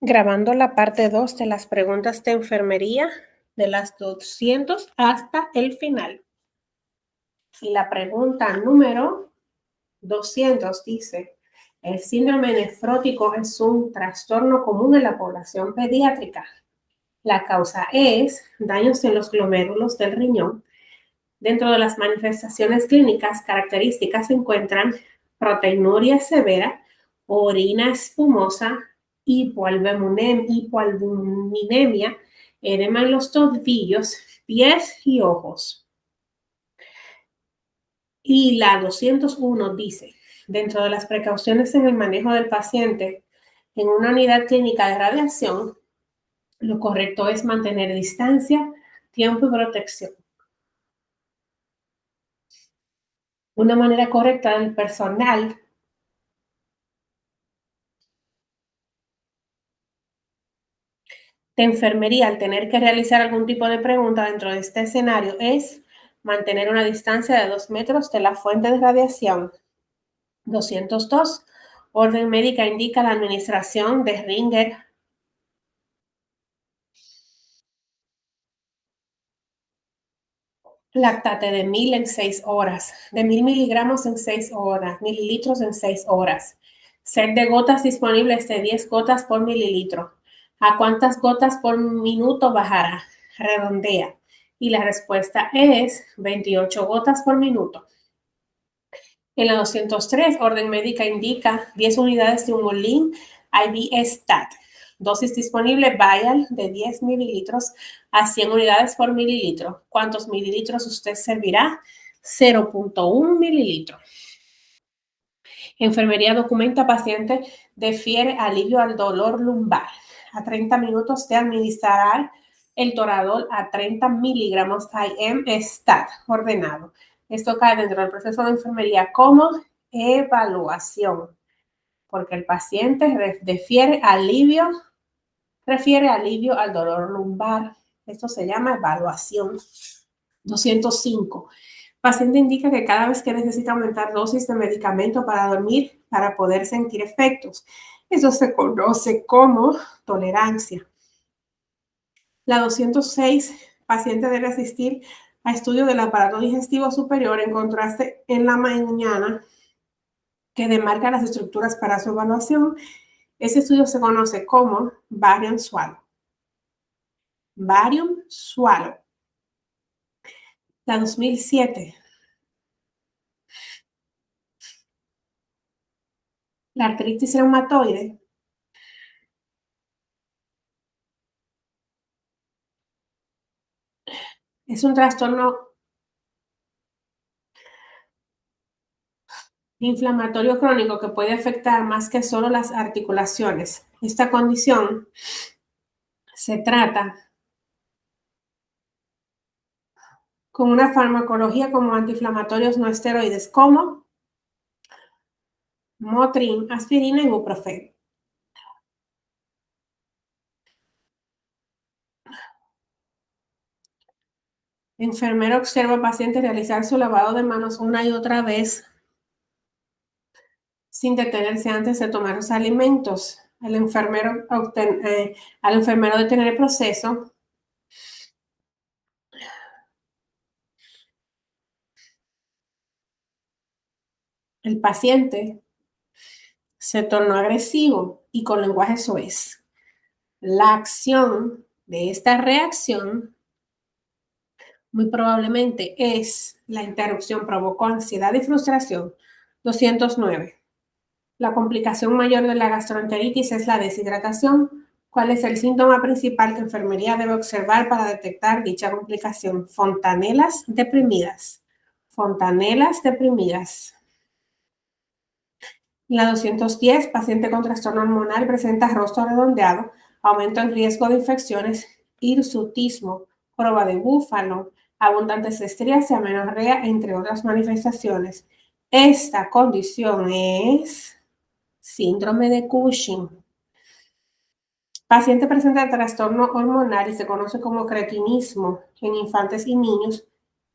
Grabando la parte 2 de las preguntas de enfermería de las 200 hasta el final. Y la pregunta número 200 dice, el síndrome nefrótico es un trastorno común en la población pediátrica. La causa es daños en los glomérulos del riñón. Dentro de las manifestaciones clínicas características se encuentran proteinuria severa, orina espumosa, hipoalbuminemia, edema en los tobillos, pies y ojos. Y la 201 dice, dentro de las precauciones en el manejo del paciente en una unidad clínica de radiación, lo correcto es mantener distancia, tiempo y protección. Una manera correcta del personal de enfermería al tener que realizar algún tipo de pregunta dentro de este escenario es mantener una distancia de 2 metros de la fuente de radiación. 202. Orden médica indica la administración de Ringer lactate de 1000 en 6 horas, de 1000 miligramos en 6 horas, mililitros en 6 horas. Set de gotas disponibles de 10 gotas por mililitro. ¿A cuántas gotas por minuto bajará? Redondea. Y la respuesta es 28 gotas por minuto. En la 203, orden médica indica 10 unidades de humulin IV Stat. Dosis disponible, vial de 10 mililitros a 100 unidades por mililitro. ¿Cuántos mililitros usted servirá? 0.1 mililitro. Enfermería documenta paciente defiere alivio al dolor lumbar. A 30 minutos de administrar el Toradol a 30 miligramos IM Stat ordenado. Esto cae dentro del proceso de enfermería como evaluación, porque el paciente refiere alivio al dolor lumbar. Esto se llama evaluación. 205. Paciente indica que cada vez que necesita aumentar dosis de medicamento para dormir, para poder sentir efectos. Eso se conoce como tolerancia. La 206, paciente debe asistir a estudio del aparato digestivo superior en contraste en la mañana que demarca las estructuras para su evaluación. Ese estudio se conoce como barium swallow. Barium swallow. La 2007, la artritis reumatoide es un trastorno inflamatorio crónico que puede afectar más que solo las articulaciones. Esta condición se trata con una farmacología como antiinflamatorios no esteroides como Motrin, aspirina y ibuprofeno. Enfermero observa al paciente realizar su lavado de manos una y otra vez sin detenerse antes de tomar los alimentos. Al enfermero detener el proceso, el paciente se tornó agresivo y con lenguaje soez. La acción de esta reacción muy probablemente es la interrupción, provocó ansiedad y frustración. 209. La complicación mayor de la gastroenteritis es la deshidratación. ¿Cuál es el síntoma principal que enfermería debe observar para detectar dicha complicación? Fontanelas deprimidas. Fontanelas deprimidas. La 210, paciente con trastorno hormonal presenta rostro redondeado, aumento en riesgo de infecciones, hirsutismo, joroba de búfalo, abundantes estrías y amenorrea, entre otras manifestaciones. Esta condición es síndrome de Cushing. Paciente presenta trastorno hormonal y se conoce como cretinismo en infantes y niños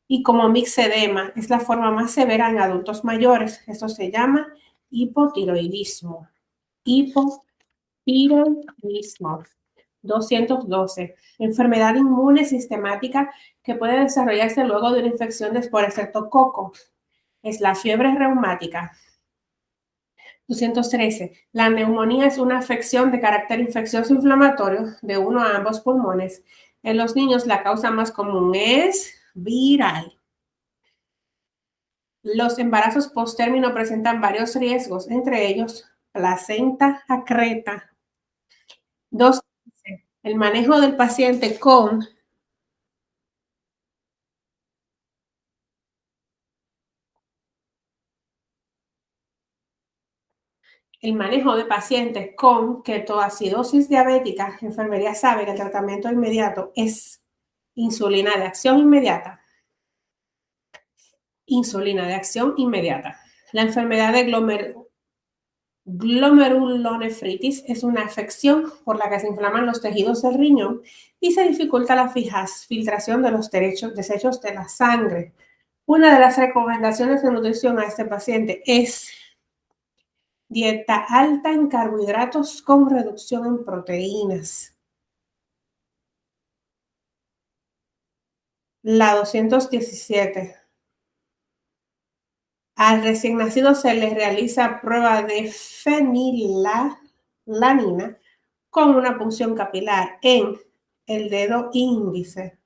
y como mixedema. Es la forma más severa en adultos mayores. Esto se llama hipotiroidismo. Hipotiroidismo. Piretrovismo. 212. Enfermedad inmune sistemática que puede desarrollarse luego de una infección de por estreptococo. Es la fiebre reumática. 213. La neumonía es una afección de carácter infeccioso inflamatorio de uno a ambos pulmones. En los niños la causa más común es viral. Los embarazos post-término presentan varios riesgos, entre ellos placenta acreta. 2. El manejo del paciente con el manejo de pacientes con ketoacidosis diabética. La enfermería sabe que el tratamiento inmediato es insulina de acción inmediata. Insulina de acción inmediata. La enfermedad de glomerulonefritis es una afección por la que se inflaman los tejidos del riñón y se dificulta la filtración de los desechos de la sangre. Una de las recomendaciones de nutrición a este paciente es dieta alta en carbohidratos con reducción en proteínas. La 217. Al recién nacido se le realiza prueba de fenilalanina con una punción capilar en el dedo índice.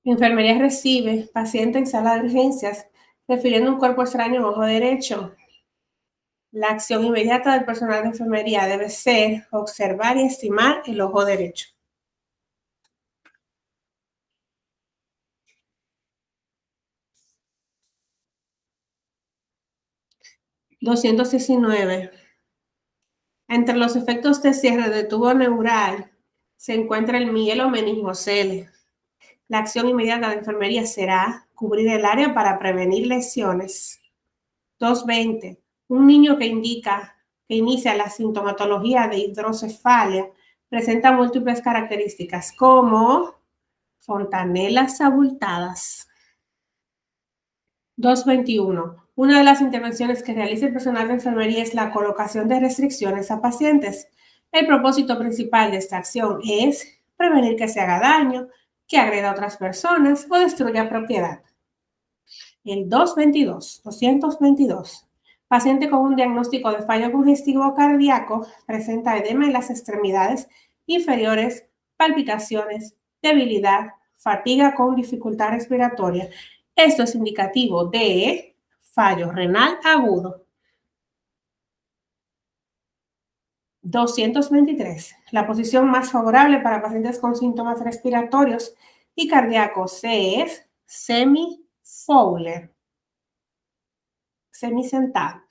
Enfermería recibe paciente en sala de urgencias refiriendo un cuerpo extraño en ojo derecho. La acción inmediata del personal de enfermería debe ser observar y estimar el ojo derecho. 219. Entre los efectos de cierre de tubo neural se encuentra el mielo meningocele. La acción inmediata de enfermería será cubrir el área para prevenir lesiones. 220. Un niño que inicia la sintomatología de hidrocefalia presenta múltiples características como fontanelas abultadas. 221. Una de las intervenciones que realiza el personal de enfermería es la colocación de restricciones a pacientes. El propósito principal de esta acción es prevenir que se haga daño, que agreda a otras personas o destruya propiedad. El 222. Paciente con un diagnóstico de fallo congestivo cardíaco presenta edema en las extremidades inferiores, palpitaciones, debilidad, fatiga con dificultad respiratoria. Esto es indicativo de fallo renal agudo. 223. La posición más favorable para pacientes con síntomas respiratorios y cardíacos es semi-Fowler, semisentado.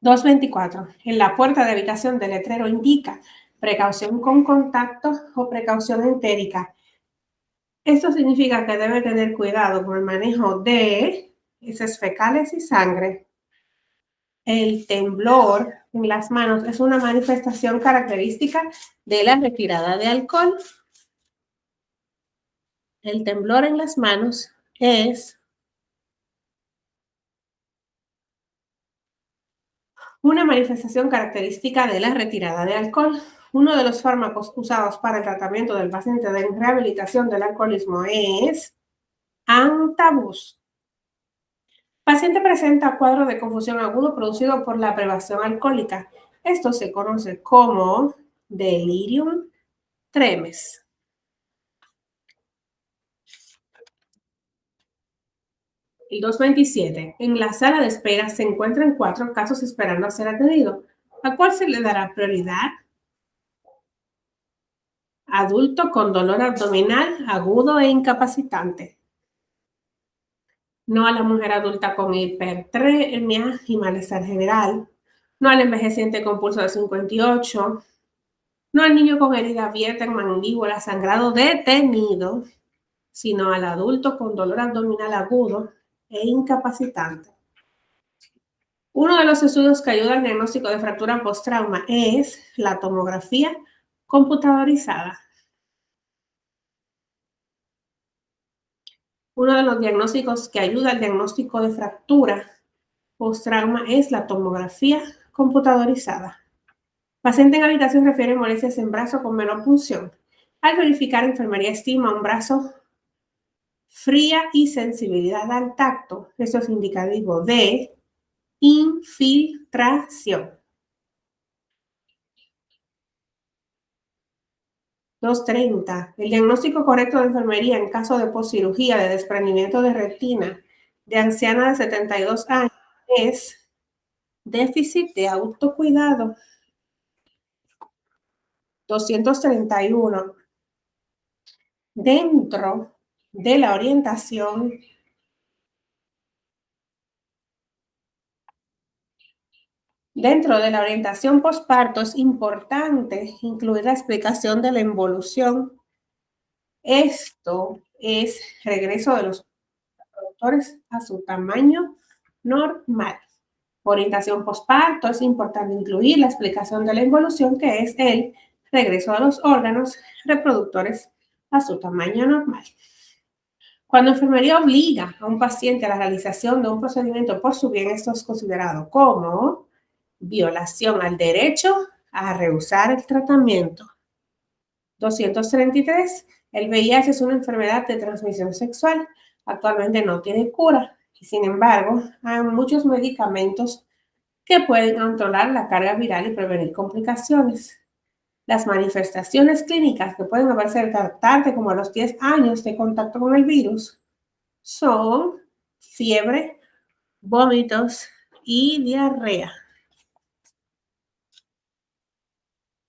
224. En la puerta de habitación del letrero indica precaución con contacto o precaución entérica. Esto significa que debe tener cuidado con el manejo de heces fecales y sangre. El temblor en las manos es una manifestación característica de la retirada de alcohol. El temblor en las manos es una manifestación característica de la retirada de alcohol. Uno de los fármacos usados para el tratamiento del paciente de rehabilitación del alcoholismo es Antabus. Paciente presenta cuadro de confusión agudo producido por la privación alcohólica. Esto se conoce como delirium tremens. El 227. En la sala de espera se encuentran 4 casos esperando a ser atendidos. ¿A cuál se le dará prioridad? Adulto con dolor abdominal agudo e incapacitante. No a la mujer adulta con hipertremia y malestar general. No al envejeciente con pulso de 58. No al niño con herida abierta en mandíbula, sangrado detenido, sino al adulto con dolor abdominal agudo e incapacitante. Uno de los estudios que ayuda al diagnóstico de fractura post-trauma es la tomografía computadorizada. Uno de los diagnósticos que ayuda al diagnóstico de fractura post-trauma es la tomografía computadorizada. Paciente en habitación refiere molestias en brazo con menor punción. Al verificar, enfermería estima un brazo fría y sensibilidad al tacto. Eso es indicativo de infiltración. 230. El diagnóstico correcto de enfermería en caso de poscirugía de desprendimiento de retina de anciana de 72 años es déficit de autocuidado. 231. Dentro de la orientación posparto es importante incluir la explicación de la involución. Esto es regreso de los reproductores a su tamaño normal. Orientación posparto es importante incluir la explicación de la involución, que es el regreso de los órganos reproductores a su tamaño normal. Cuando enfermería obliga a un paciente a la realización de un procedimiento por su bien, esto es considerado como violación al derecho a rehusar el tratamiento. 233. El VIH es una enfermedad de transmisión sexual. Actualmente no tiene cura y, sin embargo, hay muchos medicamentos que pueden controlar la carga viral y prevenir complicaciones. Las manifestaciones clínicas que pueden aparecer tan tarde como a los 10 años de contacto con el virus son fiebre, vómitos y diarrea.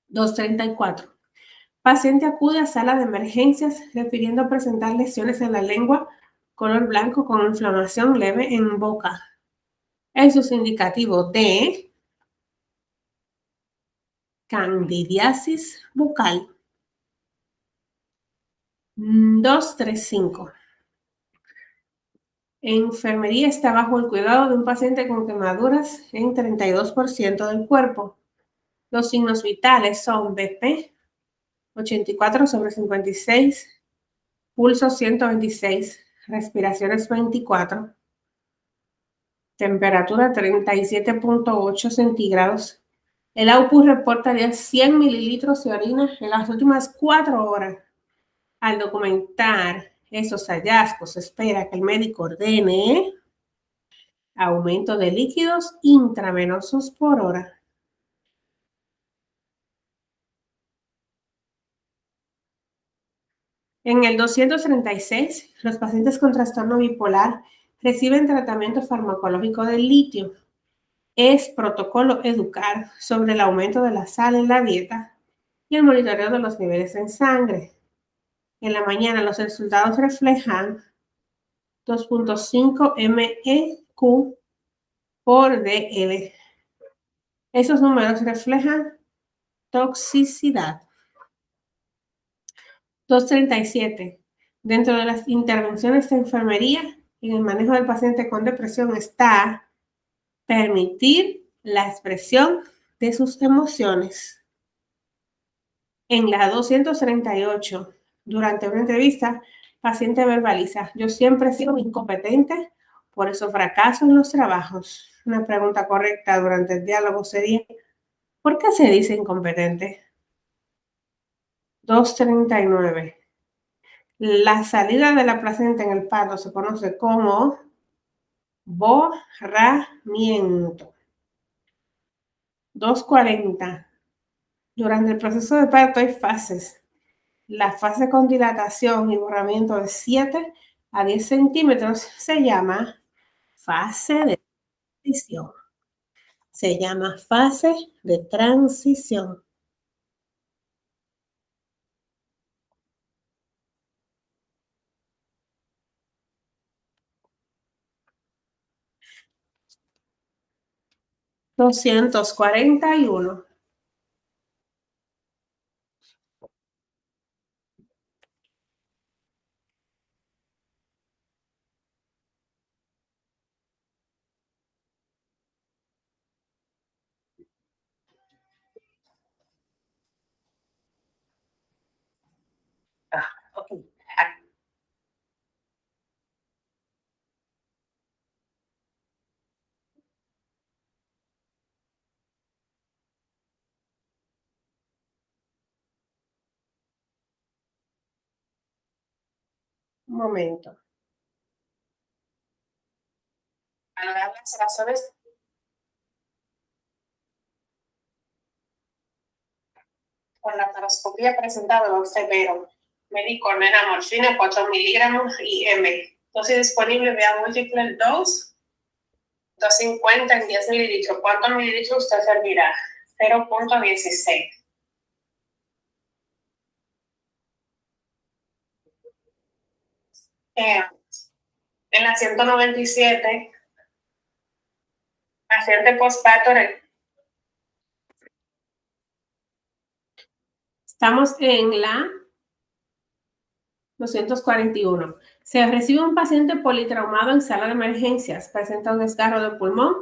234. Paciente acude a sala de emergencias refiriendo presentar lesiones en la lengua color blanco con inflamación leve en boca. Eso es indicativo de candidiasis bucal. 235. Enfermería está bajo el cuidado de un paciente con quemaduras en 32% del cuerpo. Los signos vitales son BP 84/56, pulso 126, respiraciones 24, temperatura 37.8 centígrados. El AUPU reportaría 100 mililitros de orina en las últimas 4 horas. Al documentar esos hallazgos, se espera que el médico ordene aumento de líquidos intravenosos por hora. En el 236, los pacientes con trastorno bipolar reciben tratamiento farmacológico del litio. Es protocolo educar sobre el aumento de la sal en la dieta y el monitoreo de los niveles en sangre. En la mañana los resultados reflejan 2.5 MEQ por DL. Esos números reflejan toxicidad. 237. Dentro de las intervenciones de enfermería en el manejo del paciente con depresión está permitir la expresión de sus emociones. En la 238, durante una entrevista, paciente verbaliza: yo siempre he sido incompetente, por eso fracaso en los trabajos. Una pregunta correcta durante el diálogo sería: ¿por qué se dice incompetente? 239. La salida de la placenta en el parto se conoce como borramiento. 240. Durante el proceso de parto hay fases. La fase con dilatación y borramiento de 7 a 10 centímetros se llama fase de transición. Se llama fase de transición. 241. Ok. Un momento. Valorar las razones. Con la paroscopía presentado dolor severo. Medicornena, morfina, 4 miligramos y M. Dosis disponible vía múltiple dose. 250 en 10 mililitros. ¿Cuántos mililitros usted servirá? 0.16. En la 197, paciente postpartum. Estamos en la 241. Se recibe un paciente politraumado en sala de emergencias. Presenta un desgarro de pulmón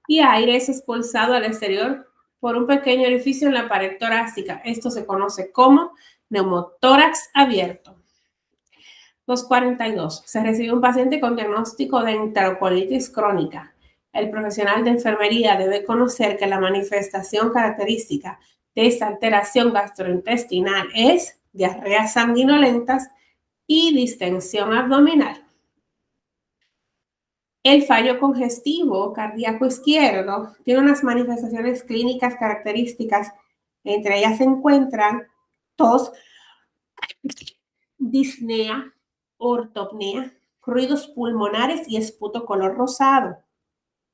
y aire es expulsado al exterior por un pequeño orificio en la pared torácica. Esto se conoce como neumotórax abierto. 242. Se recibe un paciente con diagnóstico de enterocolitis crónica. El profesional de enfermería debe conocer que la manifestación característica de esta alteración gastrointestinal es diarreas sanguinolentas y distensión abdominal. El fallo congestivo cardíaco izquierdo tiene unas manifestaciones clínicas características. Entre ellas se encuentran tos, disnea, ortopnea, ruidos pulmonares y esputo color rosado.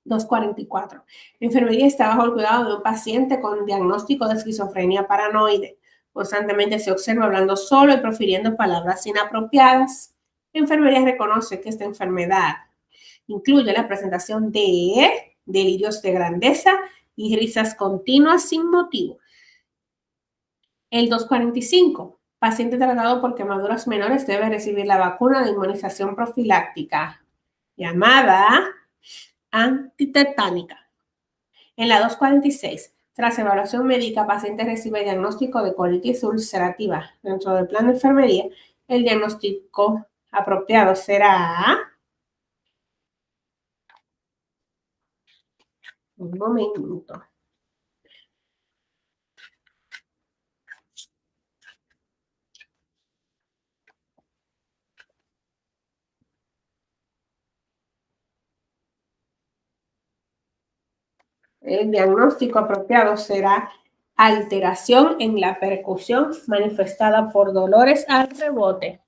244. La enfermería está bajo el cuidado de un paciente con diagnóstico de esquizofrenia paranoide. Constantemente se observa hablando solo y profiriendo palabras inapropiadas. La enfermería reconoce que esta enfermedad incluye la presentación de delirios de grandeza y risas continuas sin motivo. El 245. Paciente tratado por quemaduras menores debe recibir la vacuna de inmunización profiláctica llamada antitetánica. En la 246, tras evaluación médica, paciente recibe diagnóstico de colitis ulcerativa. Dentro del plan de enfermería, el diagnóstico apropiado será... Un momento. El diagnóstico apropiado será alteración en la percusión manifestada por dolores al rebote.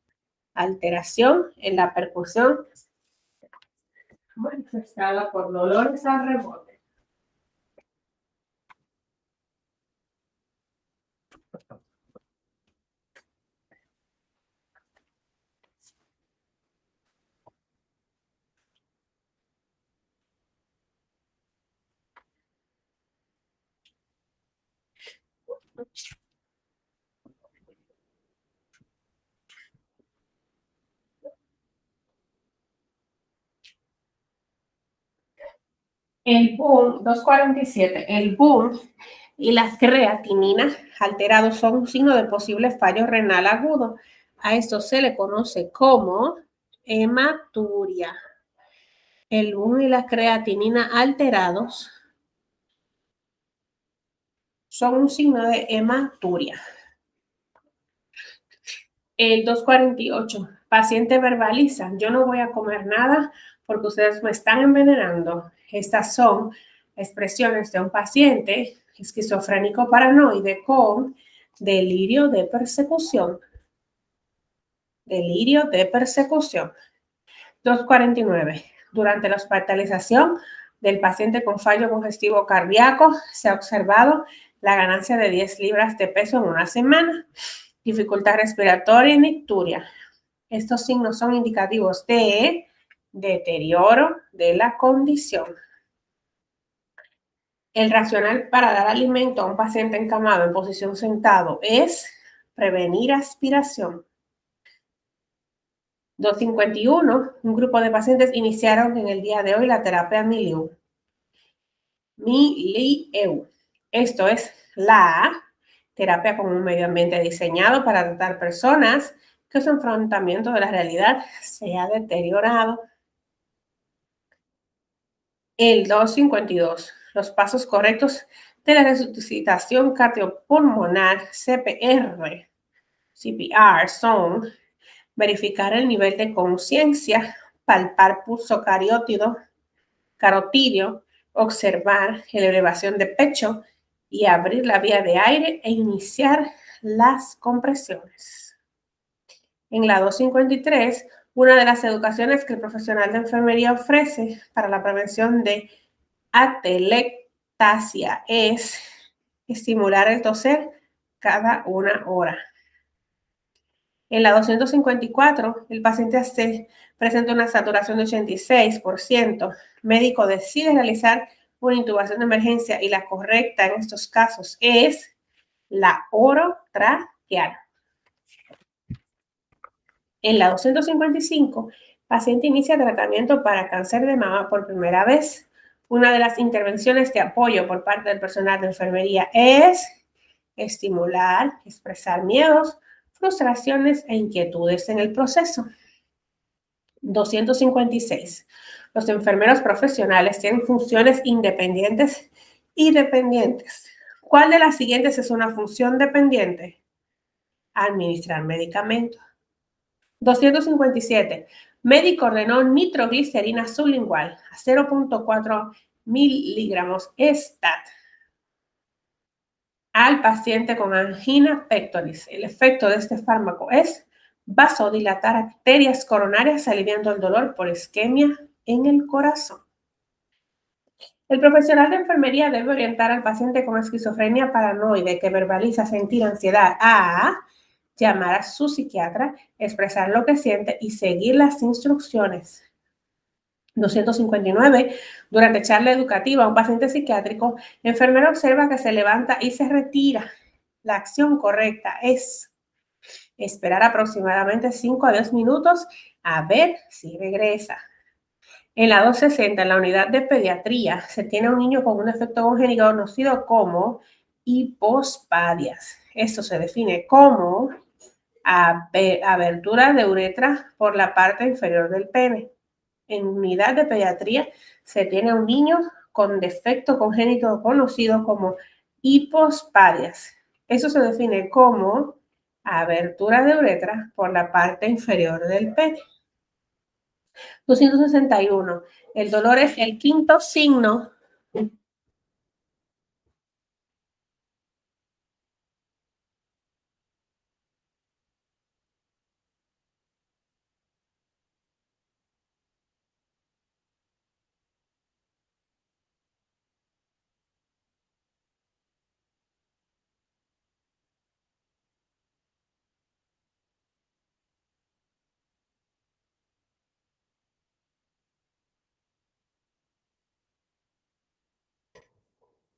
Alteración en la percusión manifestada por dolores al rebote. El boom, 247, el boom y la creatinina alterados son un signo de posible fallo renal agudo. A esto se le conoce como hematuria. El boom y la creatinina alterados son un signo de hematuria. El 248, paciente verbaliza, yo no voy a comer nada porque ustedes me están envenenando. Estas son expresiones de un paciente esquizofrénico paranoide con delirio de persecución. Delirio de persecución. 249. Durante la hospitalización del paciente con fallo congestivo cardíaco, se ha observado la ganancia de 10 libras de peso en una semana, dificultad respiratoria y nicturia. Estos signos son indicativos de deterioro de la condición. El racional para dar alimento a un paciente encamado en posición sentado es prevenir aspiración. 251. Un grupo de pacientes iniciaron en el día de hoy la terapia Milieu. Esto es la terapia con un medio ambiente diseñado para tratar personas que su enfrentamiento de la realidad se ha deteriorado. El 252. Los pasos correctos de la resucitación cardiopulmonar, CPR, son verificar el nivel de conciencia, palpar pulso carotídeo, observar la elevación de pecho y abrir la vía de aire e iniciar las compresiones. En la 253, una de las educaciones que el profesional de enfermería ofrece para la prevención de atelectasia es estimular el toser cada 1 hora. En la 254, el paciente presenta una saturación de 86%. Médico decide realizar una intubación de emergencia y la correcta en estos casos es la orotraqueal. En la 255, paciente inicia tratamiento para cáncer de mama por primera vez. Una de las intervenciones de apoyo por parte del personal de enfermería es estimular, expresar miedos, frustraciones e inquietudes en el proceso. 256. Los enfermeros profesionales tienen funciones independientes y dependientes. ¿Cuál de las siguientes es una función dependiente? Administrar medicamentos. 257. Médico ordenó nitroglicerina sublingual a 0.4 miligramos STAT al paciente con angina pectoris. El efecto de este fármaco es vasodilatar arterias coronarias, aliviando el dolor por isquemia en el corazón. El profesional de enfermería debe orientar al paciente con esquizofrenia paranoide que verbaliza sentir ansiedad a llamar a su psiquiatra, expresar lo que siente y seguir las instrucciones. 259. Durante charla educativa a un paciente psiquiátrico, el enfermero observa que se levanta y se retira. La acción correcta es esperar aproximadamente 5 a 10 minutos a ver si regresa. En la 260, en la unidad de pediatría, se tiene un niño con un defecto congénito conocido como hipospadias. Esto se define como abertura de uretra por la parte inferior del pene. En unidad de pediatría se tiene un niño con defecto congénito conocido como hipospadias. Eso se define como abertura de uretra por la parte inferior del pene. 261. El dolor es el quinto signo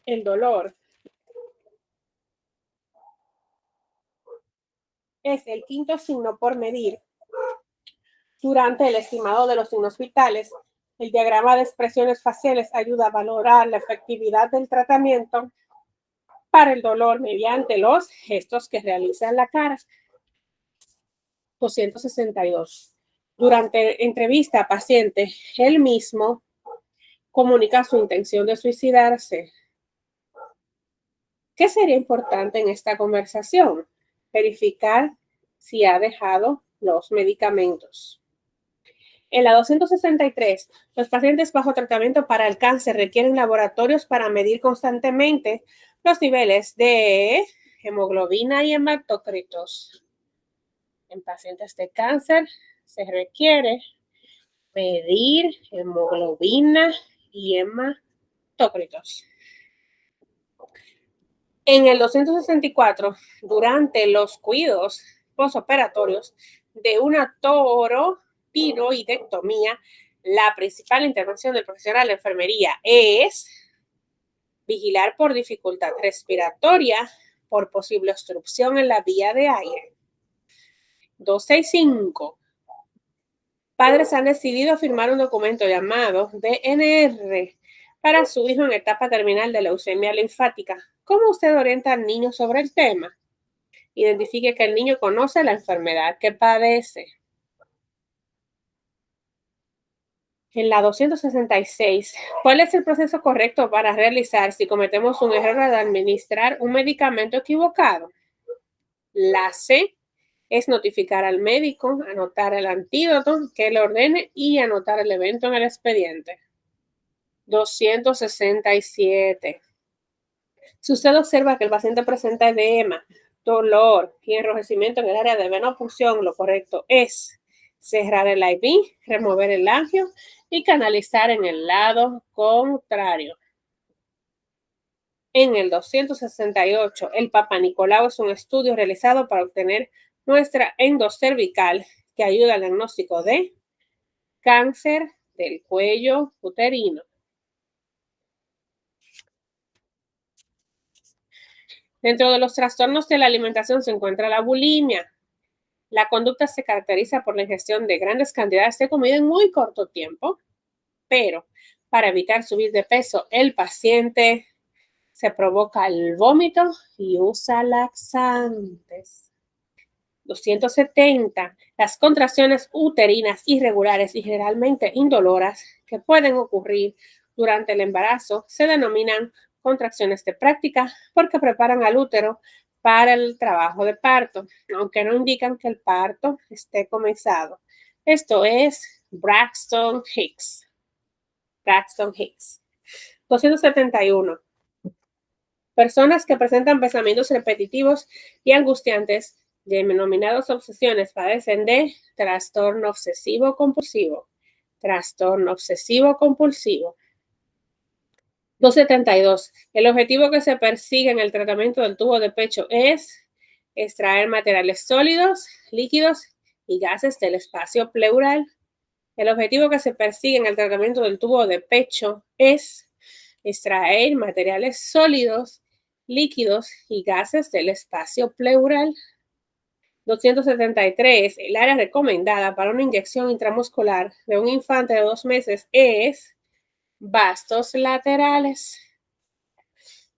el dolor es el quinto signo por medir durante el estimado de los signos vitales. El diagrama de expresiones faciales ayuda a valorar la efectividad del tratamiento para el dolor mediante los gestos que realiza en la cara. 262. Durante entrevista a paciente, él mismo comunica su intención de suicidarse. ¿Qué sería importante en esta conversación? Verificar si ha dejado los medicamentos. En la 263, los pacientes bajo tratamiento para el cáncer requieren laboratorios para medir constantemente los niveles de hemoglobina y hematócritos. En pacientes de cáncer se requiere medir hemoglobina y hematócritos. En el 264, durante los cuidados postoperatorios de una tiroidectomía, la principal intervención del profesional de enfermería es vigilar por dificultad respiratoria, por posible obstrucción en la vía de aire. 265. Padres han decidido firmar un documento llamado DNR para su hijo en etapa terminal de leucemia linfática. ¿Cómo usted orienta al niño sobre el tema? Identifique que el niño conoce la enfermedad que padece. En la 266, ¿cuál es el proceso correcto para realizar si cometemos un error al administrar un medicamento equivocado? La C, es notificar al médico, anotar el antídoto que le ordene y anotar el evento en el expediente. 267. Si usted observa que el paciente presenta edema, dolor y enrojecimiento en el área de venopunción, lo correcto es cerrar el IV, remover el angio y canalizar en el lado contrario. En el 268, el Papa Nicolau es un estudio realizado para obtener muestra endocervical que ayuda al diagnóstico de cáncer del cuello uterino. Dentro de los trastornos de la alimentación se encuentra la bulimia. La conducta se caracteriza por la ingestión de grandes cantidades de comida en muy corto tiempo, pero para evitar subir de peso, el paciente se provoca el vómito y usa laxantes. 270. Las contracciones uterinas irregulares y generalmente indoloras que pueden ocurrir durante el embarazo se denominan contracciones de práctica porque preparan al útero para el trabajo de parto, aunque no indican que el parto esté comenzado. Esto es Braxton Hicks. Braxton Hicks. 271. Personas que presentan pensamientos repetitivos y angustiantes, denominados obsesiones, padecen de trastorno obsesivo compulsivo. Trastorno obsesivo compulsivo. 272. El objetivo que se persigue en el tratamiento del tubo de pecho es extraer materiales sólidos, líquidos y gases del espacio pleural. El objetivo que se persigue en el tratamiento del tubo de pecho es extraer materiales sólidos, líquidos y gases del espacio pleural. 273. El área recomendada para una inyección intramuscular de un infante de 2 meses es vastos laterales.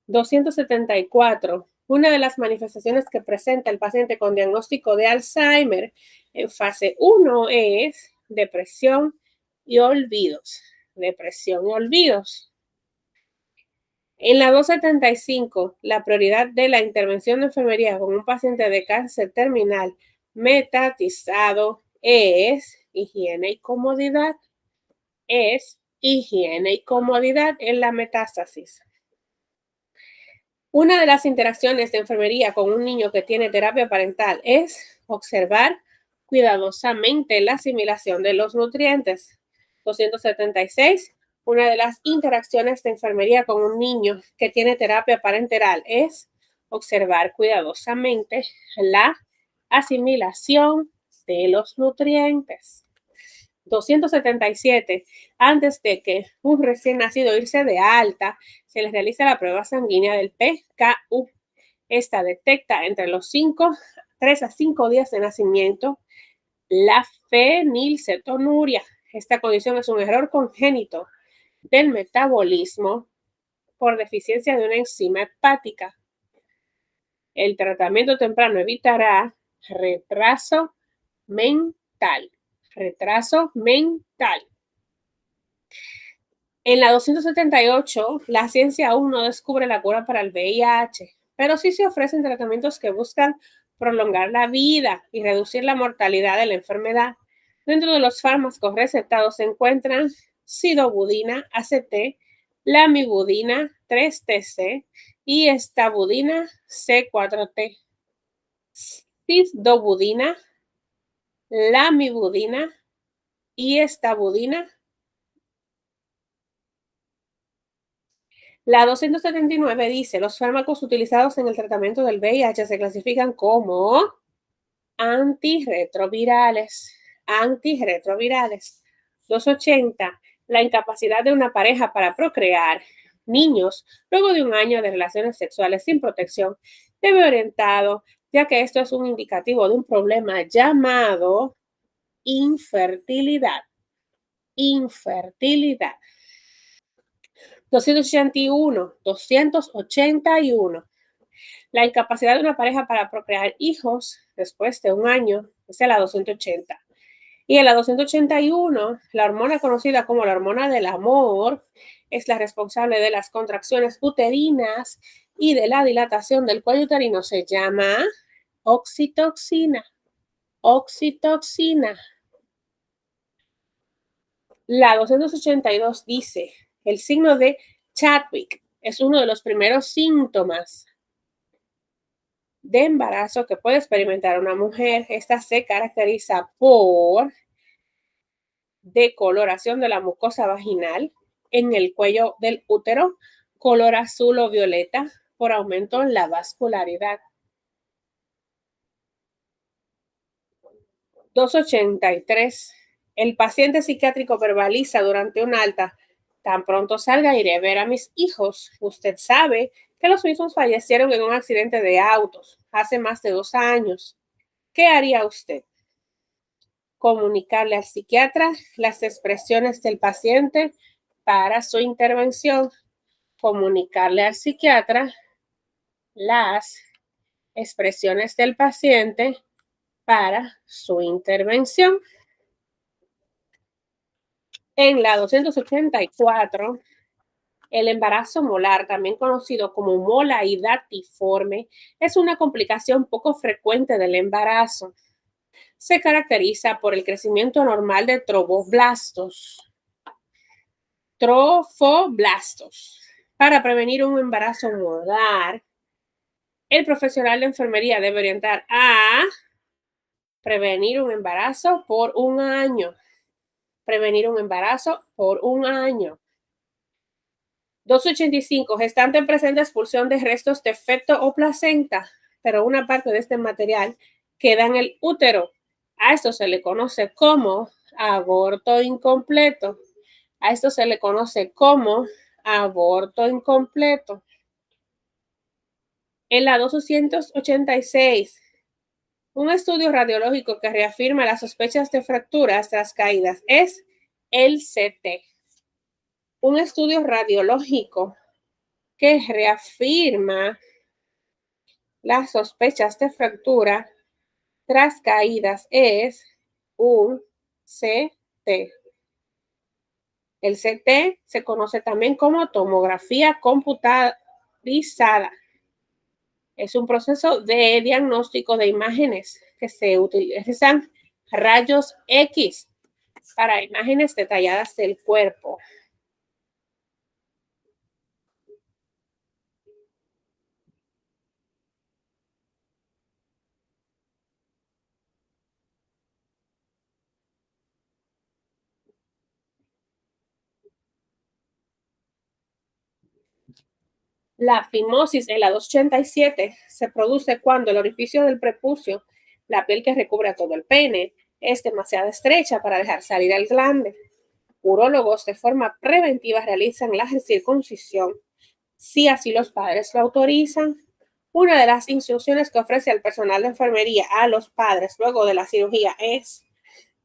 274. Una de las manifestaciones que presenta el paciente con diagnóstico de Alzheimer en fase 1 es depresión y olvidos. Depresión y olvidos. En la 275, la prioridad de la intervención de enfermería con un paciente de cáncer terminal metatizado es higiene y comodidad. Es higiene y comodidad en la metástasis. Una de las interacciones de enfermería con un niño que tiene terapia parental es observar cuidadosamente la asimilación de los nutrientes. 276. Una de las interacciones de enfermería con un niño que tiene terapia parenteral es observar cuidadosamente la asimilación de los nutrientes. 277. Antes de que un recién nacido irse de alta, se les realiza la prueba sanguínea del PKU. Esta detecta entre los 3 a 5 días de nacimiento la fenilcetonuria. Esta condición es un error congénito del metabolismo por deficiencia de una enzima hepática. El tratamiento temprano evitará retraso mental. Retraso mental. En la 278, la ciencia aún no descubre la cura para el VIH, pero sí se ofrecen tratamientos que buscan prolongar la vida y reducir la mortalidad de la enfermedad. Dentro de los fármacos recetados se encuentran sidobudina ACT, lamivudina 3TC y estabudina C4T. Sidobudina, lamivudina y estabudina. La 279 dice, los fármacos utilizados en el tratamiento del VIH se clasifican como antirretrovirales. Antirretrovirales. 280. La incapacidad de una pareja para procrear niños luego de un año de relaciones sexuales sin protección debe orientado, ya que esto es un indicativo de un problema llamado infertilidad. Infertilidad. 281. La incapacidad de una pareja para procrear hijos después de un año es la 280. Y en la 281, la hormona conocida como la hormona del amor es la responsable de las contracciones uterinas y de la dilatación del cuello uterino. Se llama oxitocina. oxitocina. La 282 dice, el signo de Chadwick es uno de los primeros síntomas de embarazo que puede experimentar una mujer. Esta se caracteriza por decoloración de la mucosa vaginal en el cuello del útero, color azul o violeta, por aumento en la vascularidad. 283. El paciente psiquiátrico verbaliza durante un alta: tan pronto salga iré a ver a mis hijos. Usted sabe que los mismos fallecieron en un accidente de autos hace más de 2 años. ¿Qué haría usted? Comunicarle al psiquiatra las expresiones del paciente para su intervención. Comunicarle al psiquiatra las expresiones del paciente para su intervención. En la 284, el embarazo molar, también conocido como molaidatiforme, es una complicación poco frecuente del embarazo. Se caracteriza por el crecimiento normal de trofoblastos. Para prevenir un embarazo molar, el profesional de enfermería debe orientar a prevenir un embarazo por 1 año. Prevenir un embarazo por 1 año. 285. Gestante presenta expulsión de restos de feto o placenta, pero una parte de este material queda en el útero. A esto se le conoce como aborto incompleto. A esto se le conoce como aborto incompleto. En la 286, un estudio radiológico que reafirma las sospechas de fracturas tras caídas es el CT. Un estudio radiológico que reafirma las sospechas de fractura tras caídas es un CT. El CT se conoce también como tomografía computarizada. Es un proceso de diagnóstico de imágenes que se utilizan rayos X para imágenes detalladas del cuerpo. La fimosis en la 287 se produce cuando el orificio del prepucio, la piel que recubre a todo el pene, es demasiado estrecha para dejar salir el glande. Urólogos de forma preventiva realizan la circuncisión, si así los padres lo autorizan. Una de las instrucciones que ofrece el personal de enfermería a los padres luego de la cirugía es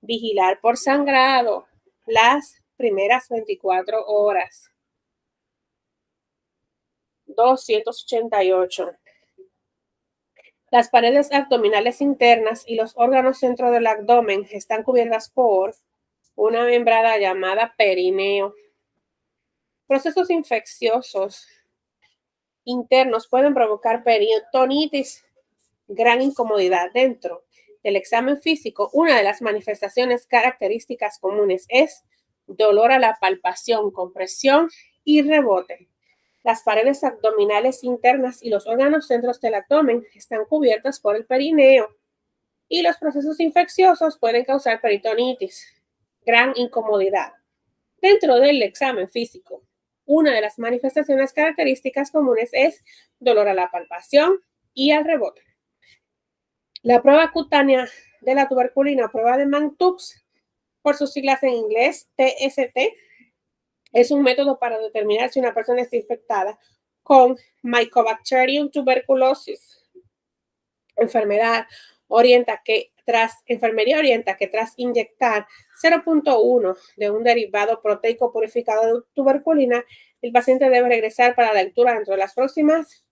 vigilar por sangrado las primeras 24 horas. 288. Las paredes abdominales internas y los órganos dentro del abdomen están cubiertas por una membrana llamada perineo. Procesos infecciosos internos pueden provocar peritonitis, gran incomodidad dentro del examen físico. Una de las manifestaciones características comunes es dolor a la palpación, compresión y rebote. Las paredes abdominales internas y los órganos centros del abdomen están cubiertos por el perineo y los procesos infecciosos pueden causar peritonitis, gran incomodidad dentro del examen físico. Una de las manifestaciones características comunes es dolor a la palpación y al rebote. La prueba cutánea de la tuberculina, prueba de Mantoux, por sus siglas en inglés, TST, es un método para determinar si una persona está infectada con Mycobacterium tuberculosis. Enfermería orienta que tras inyectar 0.1 de un derivado proteico purificado de tuberculina, el paciente debe regresar para la lectura dentro de las próximas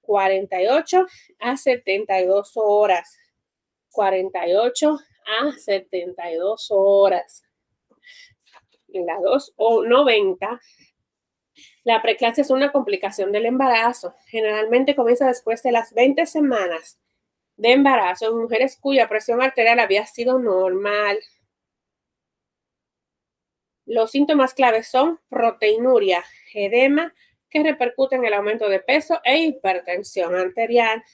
48 a 72 horas. 48 a 72 horas. En la 290, la preeclampsia es una complicación del embarazo. Generalmente comienza después de las 20 semanas de embarazo en mujeres cuya presión arterial había sido normal. Los síntomas claves son proteinuria, edema, que repercute en el aumento de peso e hipertensión arterial.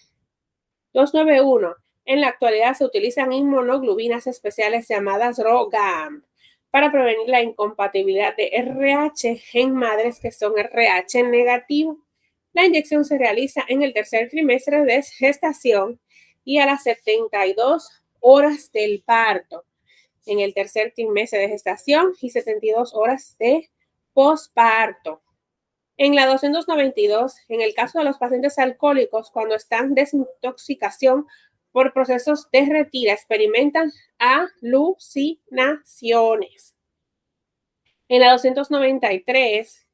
291. En la actualidad se utilizan inmunoglobulinas especiales llamadas RhoGAM para prevenir la incompatibilidad de RH en madres que son RH negativo. La inyección se realiza en el tercer trimestre de gestación y a las 72 horas del parto, en el tercer trimestre de gestación y 72 horas de posparto. En la 292, en el caso de los pacientes alcohólicos, cuando están en desintoxicación por procesos de retira, experimentan alucinaciones. En la 293,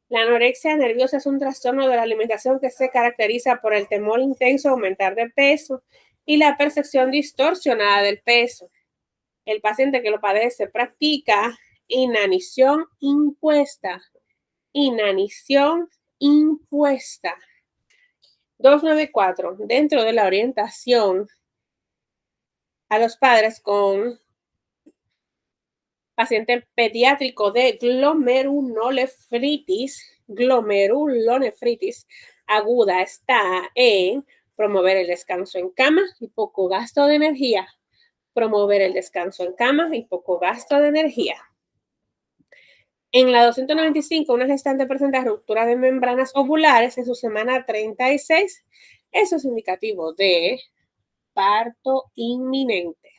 la anorexia nerviosa es un trastorno de la alimentación que se caracteriza por el temor intenso a aumentar de peso y la percepción distorsionada del peso. El paciente que lo padece practica inanición impuesta. Inanición impuesta. 294. Dentro de la orientación a los padres con paciente pediátrico de glomerulonefritis aguda está en promover el descanso en cama y poco gasto de energía. Promover el descanso en cama y poco gasto de energía. En la 295, una gestante presenta ruptura de membranas ovulares en su semana 36. Eso es indicativo de parto inminente.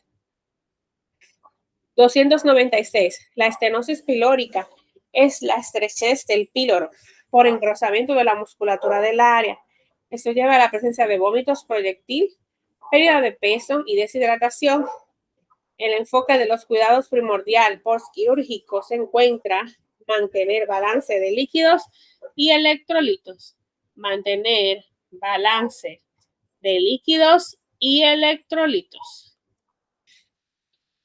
296. La estenosis pilórica es la estrechez del píloro por engrosamiento de la musculatura del área. Esto lleva a la presencia de vómitos proyectil, pérdida de peso y deshidratación. El enfoque de los cuidados primordial postquirúrgico se encuentra mantener balance de líquidos y electrolitos. Mantener balance de líquidos y electrolitos.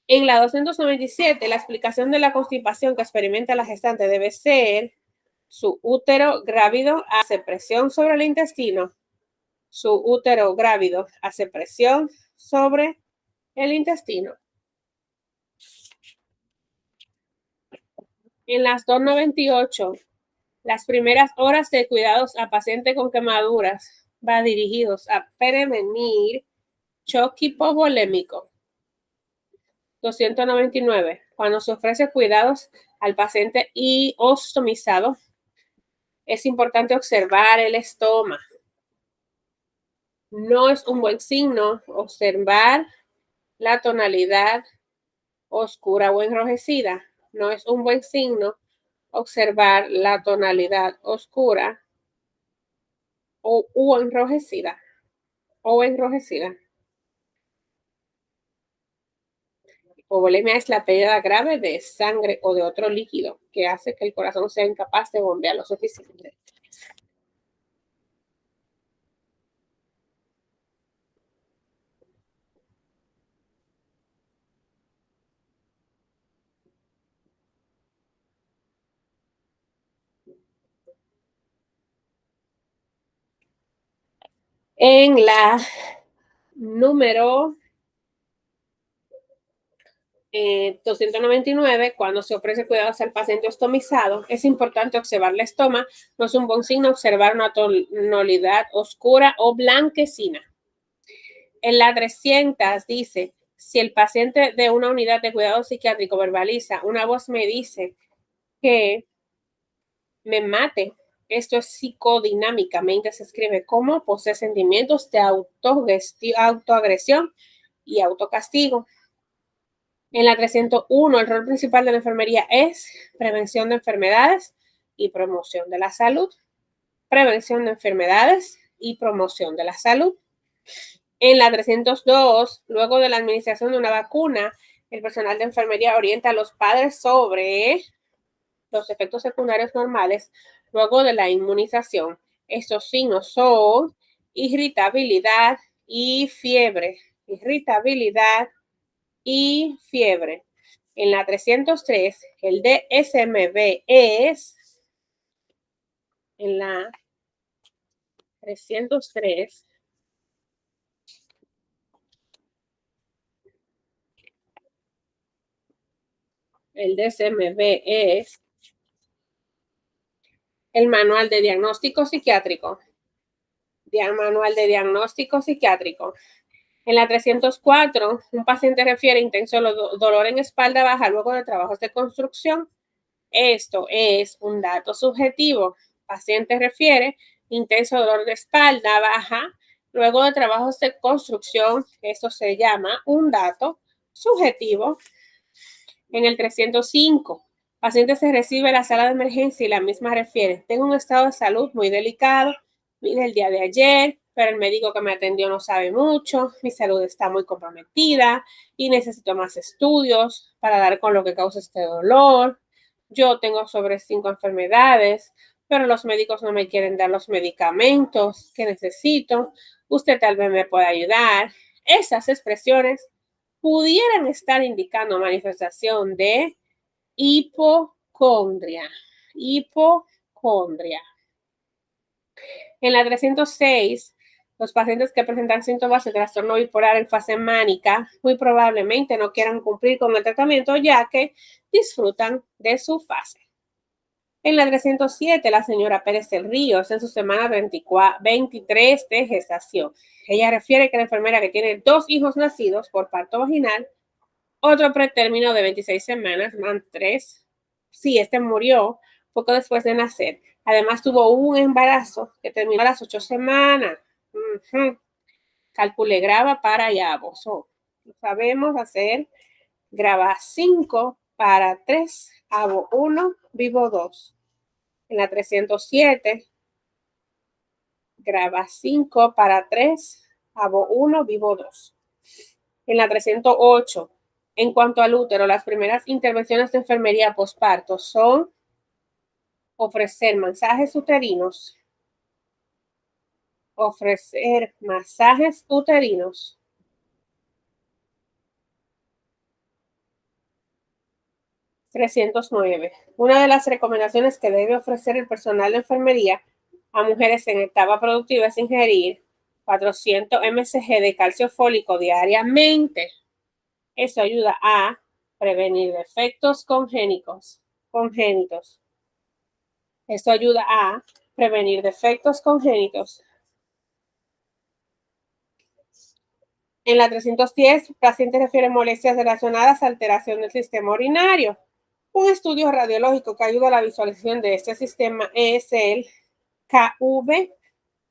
En la 297, la explicación de la constipación que experimenta la gestante debe ser: su útero grávido hace presión sobre el intestino. Su útero grávido hace presión sobre el intestino. En las 298, las primeras horas de cuidados a pacientes con quemaduras va dirigidos a prevenir shock hipovolémico. 299. Cuando se ofrece cuidados al paciente y ostomizado, es importante observar el estómago. No es un buen signo observar la tonalidad oscura o enrojecida. No es un buen signo observar la tonalidad oscura o enrojecida. Hipovolemia es la pérdida grave de sangre o de otro líquido que hace que el corazón sea incapaz de bombear lo suficiente. En la número 299, cuando se ofrece cuidados al paciente ostomizado, es importante observar la estoma. No es un buen signo observar una tonalidad oscura o blanquecina. En la 300 dice: si el paciente de una unidad de cuidado psiquiátrico verbaliza, una voz me dice que me mate. Esto es psicodinámicamente, se escribe como posee sentimientos de autoagresión y autocastigo. En la 301, el rol principal de la enfermería es prevención de enfermedades y promoción de la salud. Prevención de enfermedades y promoción de la salud. En la 302, luego de la administración de una vacuna, el personal de enfermería orienta a los padres sobre los efectos secundarios normales luego de la inmunización. Estos signos son irritabilidad y fiebre. Irritabilidad y fiebre. En la 303, el DSM-V es, en la 303, El DSM-V es el Manual de Diagnóstico Psiquiátrico. Manual de Diagnóstico Psiquiátrico. En la 304, un paciente refiere intenso dolor en espalda baja luego de trabajos de construcción. Esto es un dato subjetivo. Paciente refiere intenso dolor de espalda baja luego de trabajos de construcción. Esto se llama un dato subjetivo. En el 305, paciente se recibe a la sala de emergencia y la misma refiere: tengo un estado de salud muy delicado, vine el día de ayer, pero el médico que me atendió no sabe mucho, mi salud está muy comprometida y necesito más estudios para dar con lo que causa este dolor. Yo tengo sobre 5 enfermedades, pero los médicos no me quieren dar los medicamentos que necesito. Usted tal vez me pueda ayudar. Esas expresiones pudieran estar indicando manifestación de hipocondria. Hipocondria. En la 306, los pacientes que presentan síntomas de trastorno bipolar en fase mánica muy probablemente no quieran cumplir con el tratamiento ya que disfrutan de su fase. En la 307, la señora Pérez del Ríos en su semana 23 de gestación. Ella refiere que la enfermera que tiene 2 hijos nacidos por parto vaginal, otro pretérmino de 26 semanas, más 3. Sí, este murió poco después de nacer. Además, tuvo un embarazo que terminó a las 8 semanas. Calcule grava para Yabo. Sabemos hacer grava 5 para 3, abo 1, vivo 2. En la 307, grava 5 para 3, abo 1, vivo 2. En la 308, en cuanto al útero, las primeras intervenciones de enfermería posparto son ofrecer masajes uterinos. Ofrecer masajes uterinos. 309. Una de las recomendaciones que debe ofrecer el personal de enfermería a mujeres en etapa productiva es ingerir 400 mcg de calcio fólico diariamente. Eso ayuda a prevenir defectos congénitos. Esto ayuda a prevenir defectos congénitos. En la 310, el paciente refiere molestias relacionadas a alteración del sistema urinario. Un estudio radiológico que ayuda a la visualización de este sistema es el KV,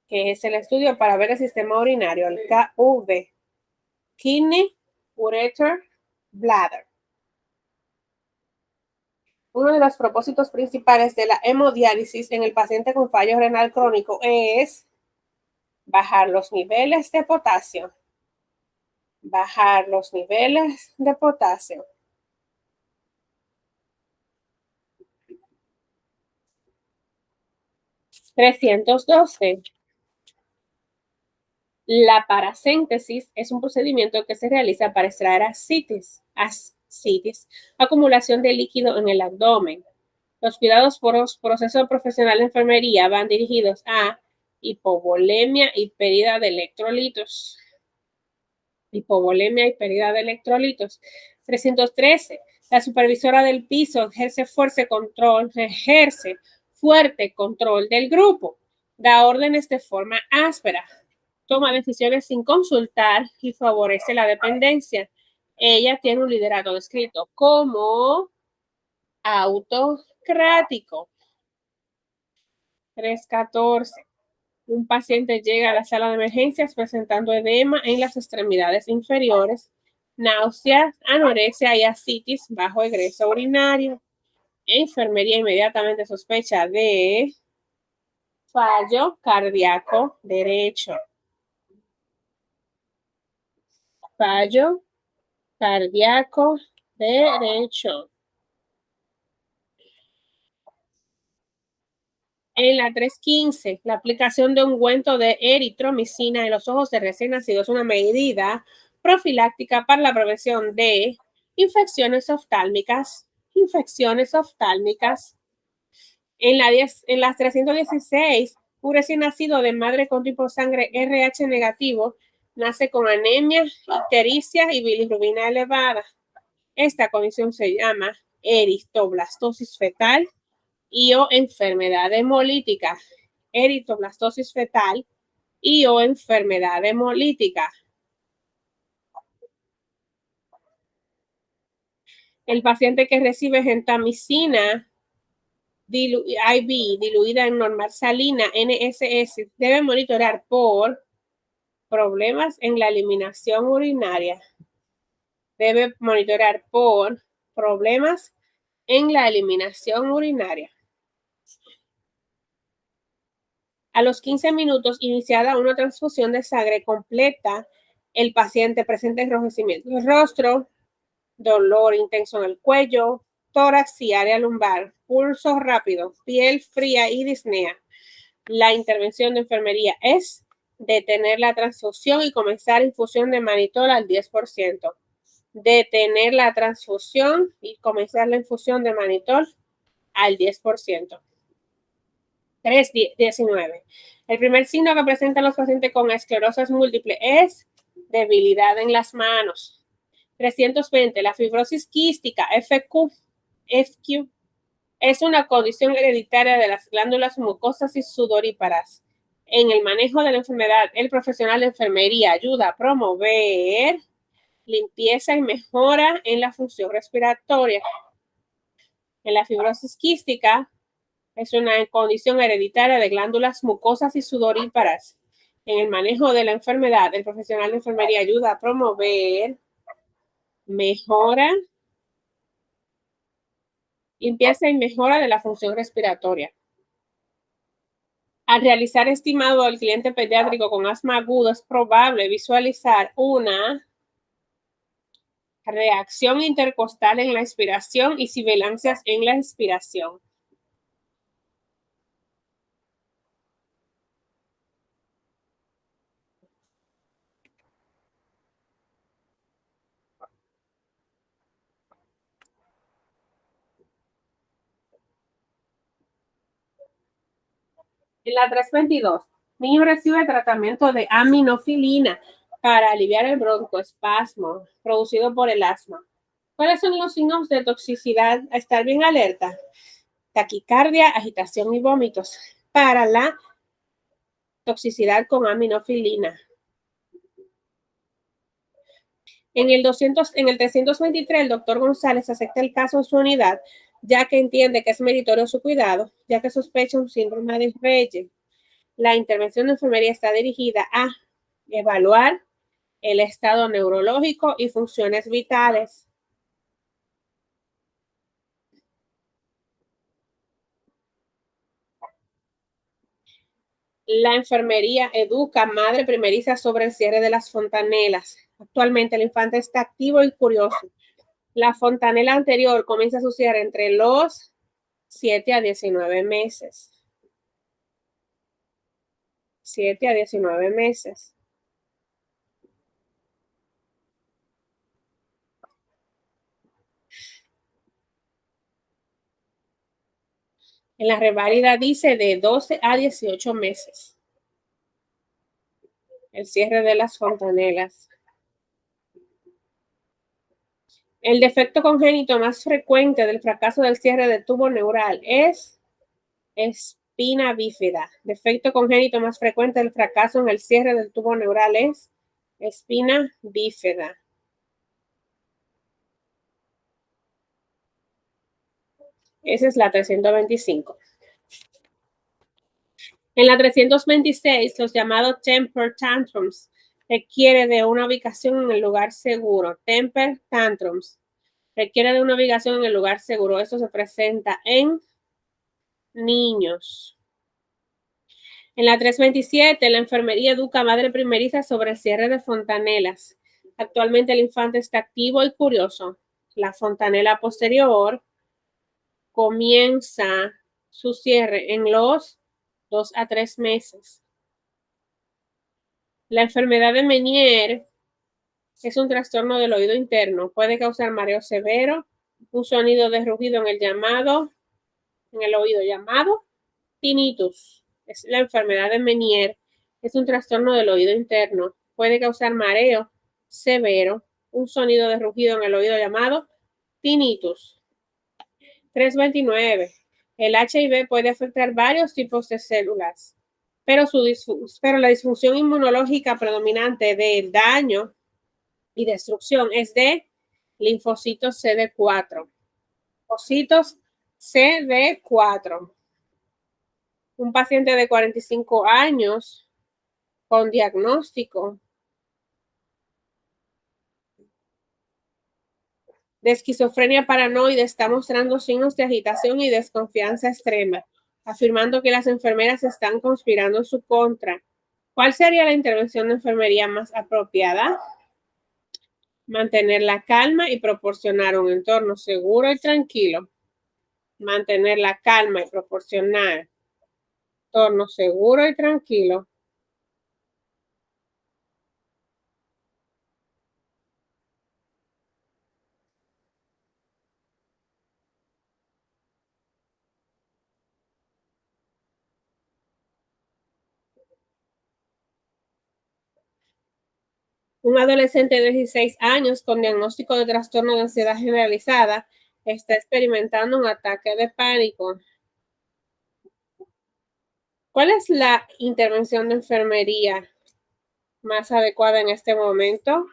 que es el estudio para ver el sistema urinario, el KV, Kidney Ureter Bladder. Uno de los propósitos principales de la hemodiálisis en el paciente con fallo renal crónico es bajar los niveles de potasio. Bajar los niveles de potasio. (312) La paracéntesis es un procedimiento que se realiza para extraer ascitis, acumulación de líquido en el abdomen. Los cuidados por los procesos profesional de enfermería van dirigidos a hipovolemia y pérdida de electrolitos. Hipovolemia y pérdida de electrolitos. 313. La supervisora del piso ejerce fuerte control del grupo. Da órdenes de forma áspera. Toma decisiones sin consultar y favorece la dependencia. Ella tiene un liderato descrito como autocrático. 314. Un paciente llega a la sala de emergencias presentando edema en las extremidades inferiores, náuseas, anorexia y ascitis bajo egreso urinario. Enfermería inmediatamente sospecha de fallo cardíaco derecho. Fallo cardíaco derecho. En la 315, la aplicación de ungüento de eritromicina en los ojos de recién nacidos es una medida profiláctica para la prevención de infecciones oftálmicas. En las 316, un recién nacido de madre con tipo sangre RH negativo nace con anemia, ictericia y bilirrubina elevada. Esta condición se llama Eritroblastosis fetal y o enfermedad hemolítica. Eritroblastosis fetal y o enfermedad hemolítica. El paciente que recibe gentamicina IV diluida en normal salina NSS debe monitorear por problemas en la eliminación urinaria. Debe monitorear por problemas en la eliminación urinaria. A los 15 minutos, iniciada una transfusión de sangre completa, el paciente presenta enrojecimiento del rostro, dolor intenso en el cuello, tórax y área lumbar, pulso rápido, piel fría y disnea. La intervención de enfermería es detener la transfusión y comenzar infusión de manitol al 10%. Detener la transfusión y comenzar la infusión de manitol al 10%. 3.19. El primer signo que presentan los pacientes con esclerosis múltiple es debilidad en las manos. 320. La fibrosis quística, FQ, es una condición hereditaria de las glándulas mucosas y sudoríparas. En el manejo de la enfermedad, el profesional de enfermería ayuda a promover limpieza y mejora en la función respiratoria. En la fibrosis quística, es una condición hereditaria de glándulas mucosas y sudoríparas. En el manejo de la enfermedad, el profesional de enfermería ayuda a promover mejora, limpieza y mejora de la función respiratoria. Al realizar estimado del cliente pediátrico con asma agudo, es probable visualizar una reacción intercostal en la inspiración y sibilancias en la expiración. En la 322, niño recibe tratamiento de aminofilina para aliviar el broncoespasmo producido por el asma. ¿Cuáles son los signos de toxicidad a estar bien alerta? Taquicardia, agitación y vómitos. Para la toxicidad con aminofilina. En el 323, el doctor González acepta el caso en su unidad, ya que entiende que es meritorio su cuidado, ya que sospecha un síndrome de Reye. La intervención de enfermería está dirigida a evaluar el estado neurológico y funciones vitales. La enfermería educa a madre primeriza sobre el cierre de las fontanelas. Actualmente el infante está activo y curioso. La fontanela anterior comienza su cierre entre los 7 a 19 meses. 7 a 19 meses. En la reválida dice de 12 a 18 meses. El cierre de las fontanelas. El defecto congénito más frecuente del fracaso del cierre del tubo neural es espina bífida. Defecto congénito más frecuente del fracaso en el cierre del tubo neural es espina bífida. Esa es la 325. En la 326, los llamados temper tantrums requiere de una ubicación en el lugar seguro. Temper tantrums requiere de una ubicación en el lugar seguro. Esto se presenta en niños. En la 327, la enfermería educa a madre primeriza sobre el cierre de fontanelas. Actualmente el infante está activo y curioso. La fontanela posterior comienza su cierre en los 2 a 3 meses. La enfermedad de Meniere es un trastorno del oído interno. Puede causar mareo severo, un sonido de rugido en el oído llamado tinnitus. Es la enfermedad de Meniere. Es un trastorno del oído interno. Puede causar mareo severo, un sonido de rugido en el oído llamado tinnitus. 329. El HIV puede afectar varios tipos de células, pero la disfunción inmunológica predominante del daño y destrucción es de linfocitos CD4. Linfocitos CD4. Un paciente de 45 años con diagnóstico de esquizofrenia paranoide está mostrando signos de agitación y desconfianza extrema, afirmando que las enfermeras están conspirando en su contra. ¿Cuál sería la intervención de enfermería más apropiada? Mantener la calma y proporcionar un entorno seguro y tranquilo. Mantener la calma y proporcionar un entorno seguro y tranquilo. Un adolescente de 16 años con diagnóstico de trastorno de ansiedad generalizada está experimentando un ataque de pánico. ¿Cuál es la intervención de enfermería más adecuada en este momento?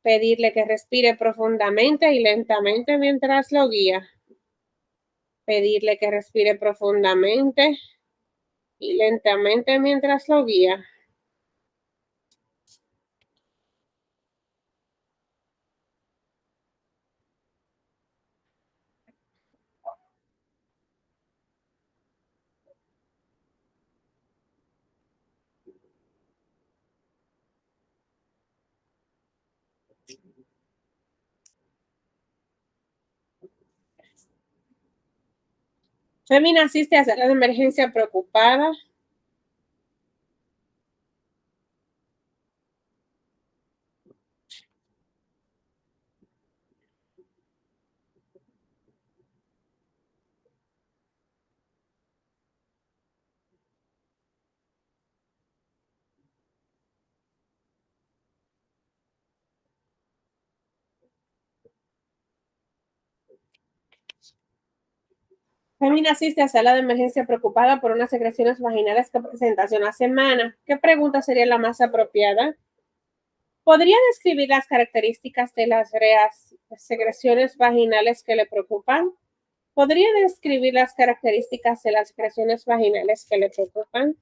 Pedirle que respire profundamente y lentamente mientras lo guía. Pedirle que respire profundamente y lentamente mientras lo guía. Femina asiste a sala de emergencia preocupada. Femina asiste a sala de emergencia preocupada por unas secreciones vaginales que presenta hace una semana. ¿Qué pregunta sería la más apropiada? ¿Podría describir las características de las secreciones vaginales que le preocupan? ¿Podría describir las características de las secreciones vaginales que le preocupan?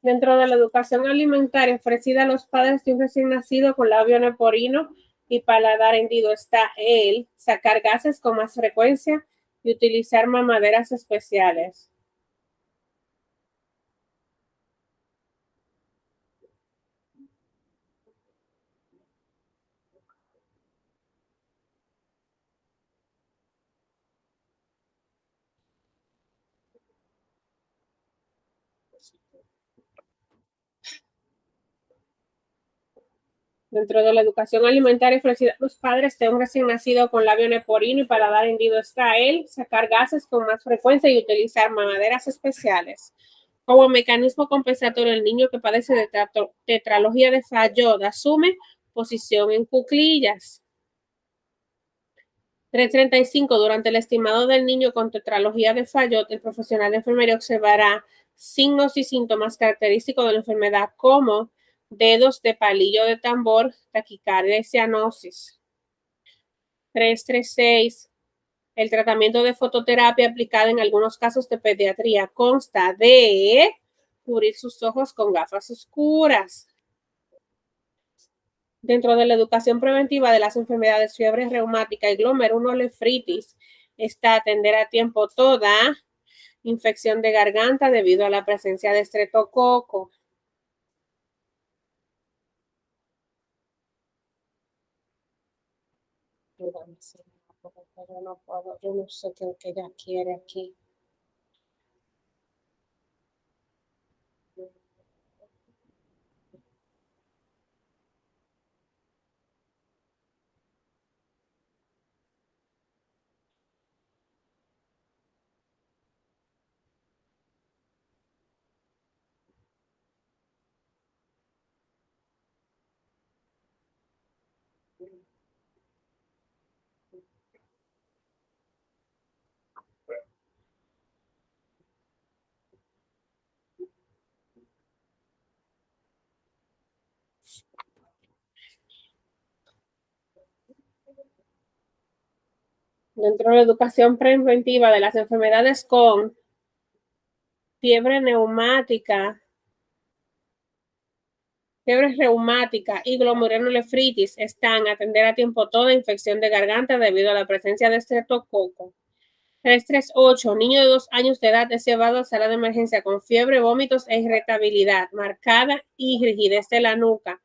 Dentro de la educación alimentaria ofrecida a los padres de un recién nacido con labio leporino y paladar hendido está el sacar gases con más frecuencia y utilizar mamaderas especiales. Dentro de la educación alimentaria ofrecida a los padres de un recién nacido con labio leporino y paladar hendido está el sacar gases con más frecuencia y utilizar mamaderas especiales. Como mecanismo compensatorio, el niño que padece de tetralogía de Fallot asume posición en cuclillas. 335. Durante el estimado del niño con tetralogía de Fallot, el profesional de enfermería observará signos y síntomas característicos de la enfermedad como dedos de palillo de tambor, taquicardia y cianosis. 336. El tratamiento de fototerapia aplicada en algunos casos de pediatría consta de cubrir sus ojos con gafas oscuras. Dentro de la educación preventiva de las enfermedades fiebre reumática y glomerulonefritis está atender a tiempo toda infección de garganta debido a la presencia de estreptococo. Yo no sé qué ella quiere aquí. Dentro de la educación preventiva de las enfermedades con fiebre neumática, fiebre reumática y glomerulonefritis están atender a tiempo toda infección de garganta debido a la presencia de estreptococo. 338. Niño de 2 años de edad es llevado a sala de emergencia con fiebre, vómitos e irritabilidad marcada y rigidez de la nuca.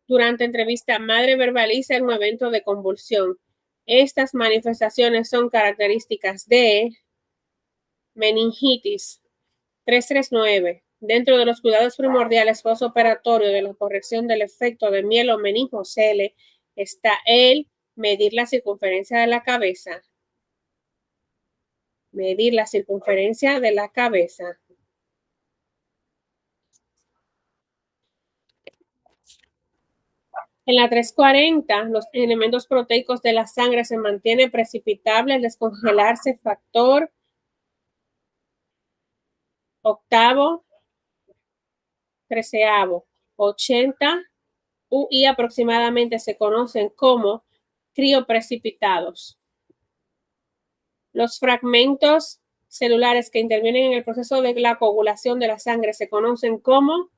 Durante entrevista, madre verbaliza en un evento de convulsión. Estas manifestaciones son características de meningitis. 339. Dentro de los cuidados primordiales postoperatorios de la corrección del efecto de mielomeningocele está el medir la circunferencia de la cabeza. Medir la circunferencia de la cabeza. En la 340, los elementos proteicos de la sangre se mantienen precipitables al descongelarse factor octavo, treceavo, 80 y aproximadamente se conocen como crioprecipitados. Los fragmentos celulares que intervienen en el proceso de la coagulación de la sangre se conocen como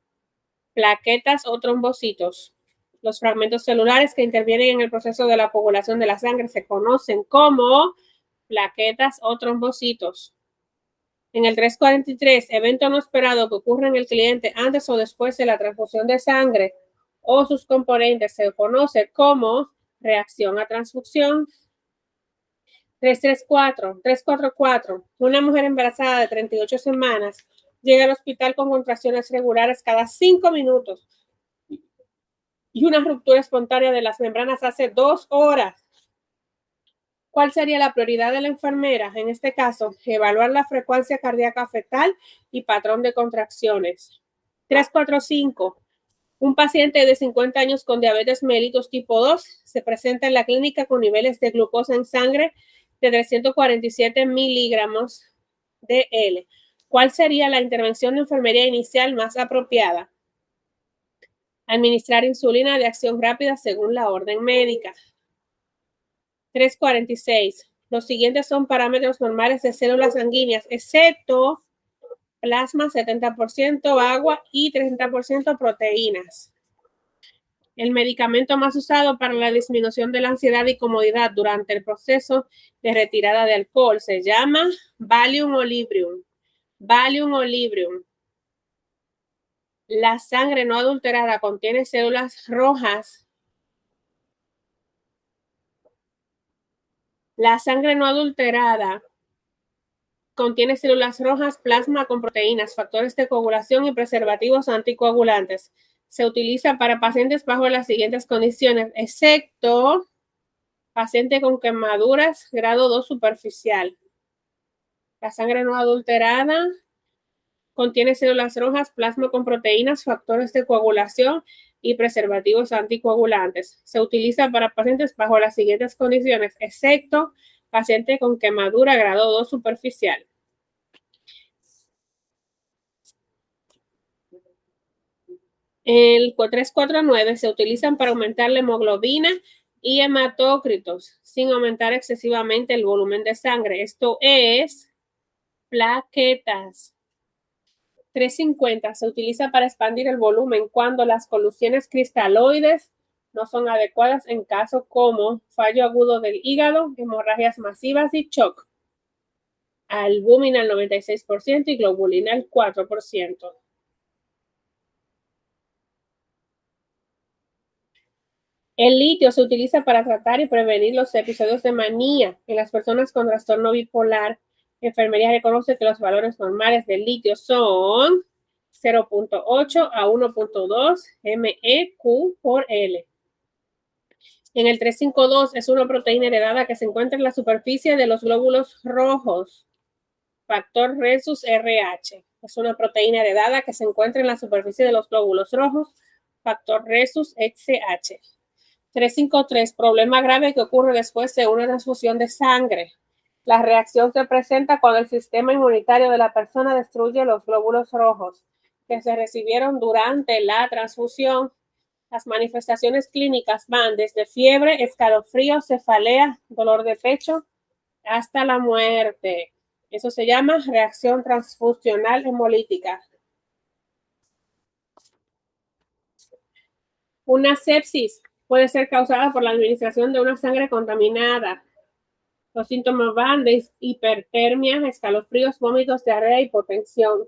plaquetas o trombocitos. Los fragmentos celulares que intervienen en el proceso de la coagulación de la sangre se conocen como plaquetas o trombocitos. En el 343, evento no esperado que ocurre en el cliente antes o después de la transfusión de sangre o sus componentes se conoce como reacción a transfusión. 344. Una mujer embarazada de 38 semanas llega al hospital con contracciones regulares cada 5 minutos y una ruptura espontánea de las membranas hace 2 horas. ¿Cuál sería la prioridad de la enfermera? En este caso, evaluar la frecuencia cardíaca fetal y patrón de contracciones. 345. Un paciente de 50 años con diabetes mellitus tipo 2 se presenta en la clínica con niveles de glucosa en sangre de 347 miligramos de L. ¿Cuál sería la intervención de enfermería inicial más apropiada? Administrar insulina de acción rápida según la orden médica. 346. Los siguientes son parámetros normales de células sanguíneas, excepto plasma 70%, agua y 30% proteínas. El medicamento más usado para la disminución de la ansiedad y comodidad durante el proceso de retirada de alcohol se llama Valium o Librium. Valium o Librium. La sangre no adulterada contiene células rojas. La sangre no adulterada contiene células rojas, plasma con proteínas, factores de coagulación y preservativos anticoagulantes. Se utiliza para pacientes bajo las siguientes condiciones, excepto paciente con quemaduras grado 2 superficial. La sangre no adulterada contiene células rojas, plasma con proteínas, factores de coagulación y preservativos anticoagulantes. Se utiliza para pacientes bajo las siguientes condiciones, excepto paciente con quemadura grado 2 superficial. El 349 se utilizan para aumentar la hemoglobina y hematócritos, sin aumentar excesivamente el volumen de sangre. Esto es plaquetas. 350 se utiliza para expandir el volumen cuando las colusiones cristaloides no son adecuadas en casos como fallo agudo del hígado, hemorragias masivas y shock. Albúmina al 96% y globulina al 4%. El litio se utiliza para tratar y prevenir los episodios de manía en las personas con trastorno bipolar. Enfermería reconoce que los valores normales del litio son 0.8 a 1.2 MEQ por L. En el 352 es una proteína heredada que se encuentra en la superficie de los glóbulos rojos. Factor Rhesus RH. Es una proteína heredada que se encuentra en la superficie de los glóbulos rojos. Factor Rhesus XH. 353, problema grave que ocurre después de una transfusión de sangre. La reacción se presenta cuando el sistema inmunitario de la persona destruye los glóbulos rojos que se recibieron durante la transfusión. Las manifestaciones clínicas van desde fiebre, escalofrío, cefalea, dolor de pecho, hasta la muerte. Eso se llama reacción transfusional hemolítica. Una sepsis puede ser causada por la administración de una sangre contaminada. Los síntomas van de hipertermia, escalofríos, vómitos, diarrea, hipotensión.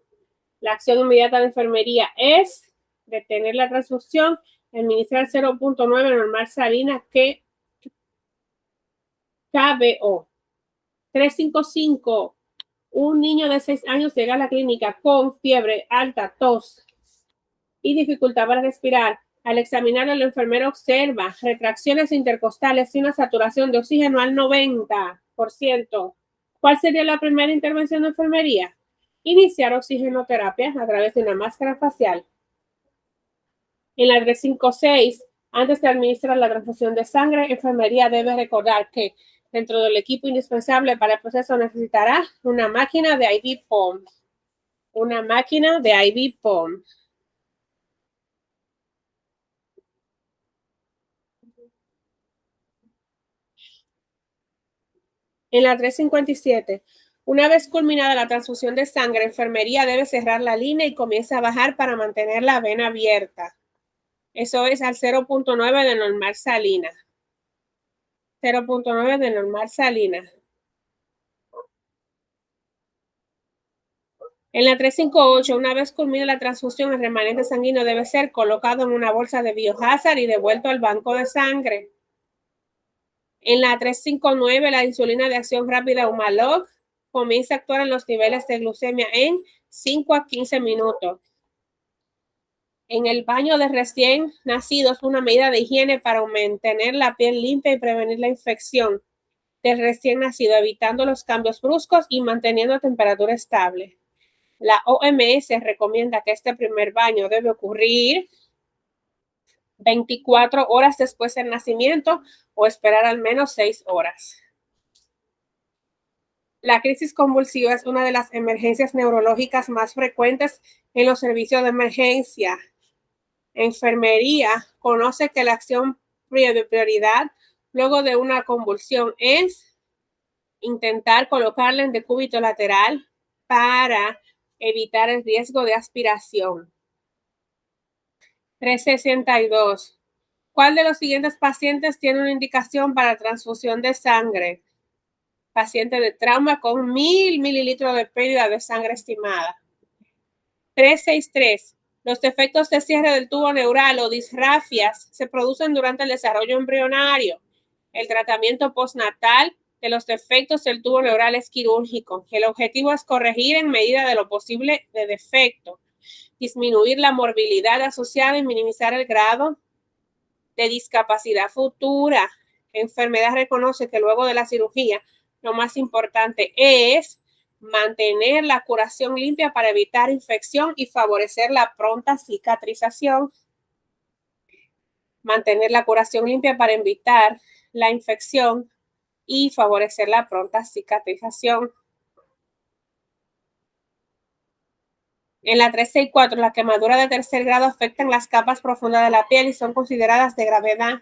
La acción inmediata de enfermería es detener la transfusión, administrar 0.9 normal salina que KBO. 355. Un niño de 6 años llega a la clínica con fiebre alta, tos y dificultad para respirar. Al examinarlo, el enfermero observa retracciones intercostales y una saturación de oxígeno al 90%. ¿Cuál sería la primera intervención de enfermería? Iniciar oxigenoterapia a través de una máscara facial. En la 356, antes de administrar la transfusión de sangre, enfermería debe recordar que dentro del equipo indispensable para el proceso necesitará una máquina de IV pump. Una máquina de IV pump. En la 357, una vez culminada la transfusión de sangre, enfermería debe cerrar la línea y comienza a bajar para mantener la vena abierta. Eso es al 0.9 de normal salina. 0.9 de normal salina. En la 358, una vez culmina la transfusión, el remanente sanguíneo debe ser colocado en una bolsa de biohazard y devuelto al banco de sangre. En la 359, la insulina de acción rápida Humalog comienza a actuar en los niveles de glucemia en 5 a 15 minutos. En el baño de recién nacidos, una medida de higiene para mantener la piel limpia y prevenir la infección del recién nacido, evitando los cambios bruscos y manteniendo temperatura estable. La OMS recomienda que este primer baño debe ocurrir 24 horas después del nacimiento o esperar al menos 6 horas. La crisis convulsiva es una de las emergencias neurológicas más frecuentes en los servicios de emergencia. Enfermería conoce que la acción de prioridad luego de una convulsión es intentar colocarla en decúbito lateral para evitar el riesgo de aspiración. 362. ¿Cuál de los siguientes pacientes tiene una indicación para transfusión de sangre? Paciente de trauma con 1000 mililitros de pérdida de sangre estimada. 363. Los defectos de cierre del tubo neural o disrafias se producen durante el desarrollo embrionario. El tratamiento postnatal de los defectos del tubo neural es quirúrgico. El objetivo es corregir en medida de lo posible de defecto, disminuir la morbilidad asociada y minimizar el grado de discapacidad futura. Enfermedad reconoce que luego de la cirugía, lo más importante es mantener la curación limpia para evitar infección y favorecer la pronta cicatrización. Mantener la curación limpia para evitar la infección y favorecer la pronta cicatrización. En la 364, la quemadura de tercer grado afectan las capas profundas de la piel y son consideradas de gravedad.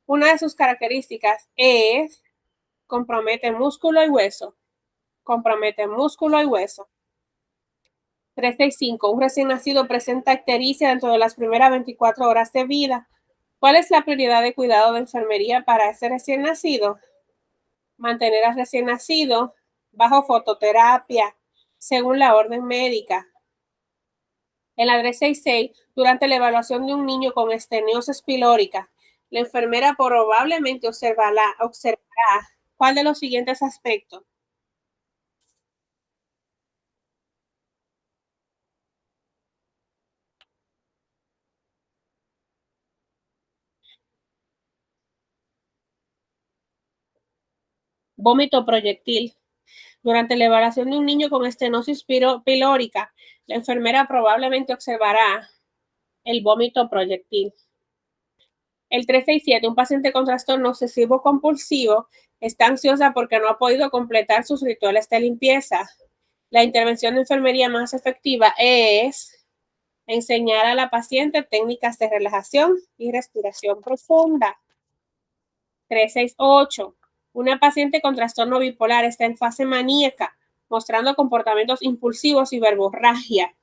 Una de sus características es compromete músculo y hueso. Compromete músculo y hueso. 365. Un recién nacido presenta ictericia dentro de las primeras 24 horas de vida. ¿Cuál es la prioridad de cuidado de enfermería para ese recién nacido? Mantener al recién nacido bajo fototerapia, según la orden médica. En la 366, durante la evaluación de un niño con esteniosis pilórica, la enfermera probablemente observará ¿cuál de los siguientes aspectos? Vómito proyectil. Durante la evaluación de un niño con estenosis pilórica, la enfermera probablemente observará el vómito proyectil. El 367, un paciente con trastorno obsesivo compulsivo está ansiosa porque no ha podido completar sus rituales de limpieza. La intervención de enfermería más efectiva es enseñar a la paciente técnicas de relajación y respiración profunda. 368. Una paciente con trastorno bipolar está en fase maníaca, mostrando comportamientos impulsivos y verborragia.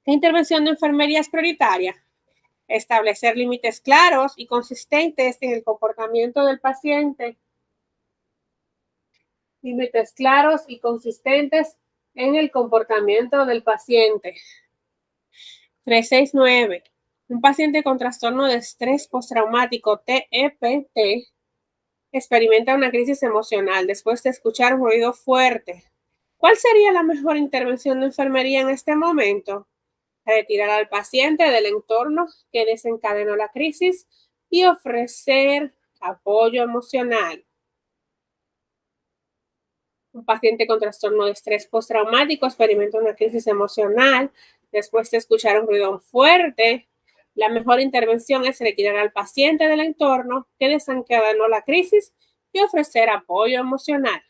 ¿Qué intervención de enfermería es prioritaria? Establecer límites claros y consistentes en el comportamiento del paciente. Límites claros y consistentes en el comportamiento del paciente. 369. Un paciente con trastorno de estrés postraumático TEPT experimenta una crisis emocional después de escuchar un ruido fuerte. ¿Cuál sería la mejor intervención de enfermería en este momento? Retirar al paciente del entorno que desencadenó la crisis y ofrecer apoyo emocional. Un paciente con trastorno de estrés postraumático experimenta una crisis emocional después de escuchar un ruido fuerte. La mejor intervención es retirar al paciente del entorno que desencadenó la crisis y ofrecer apoyo emocional.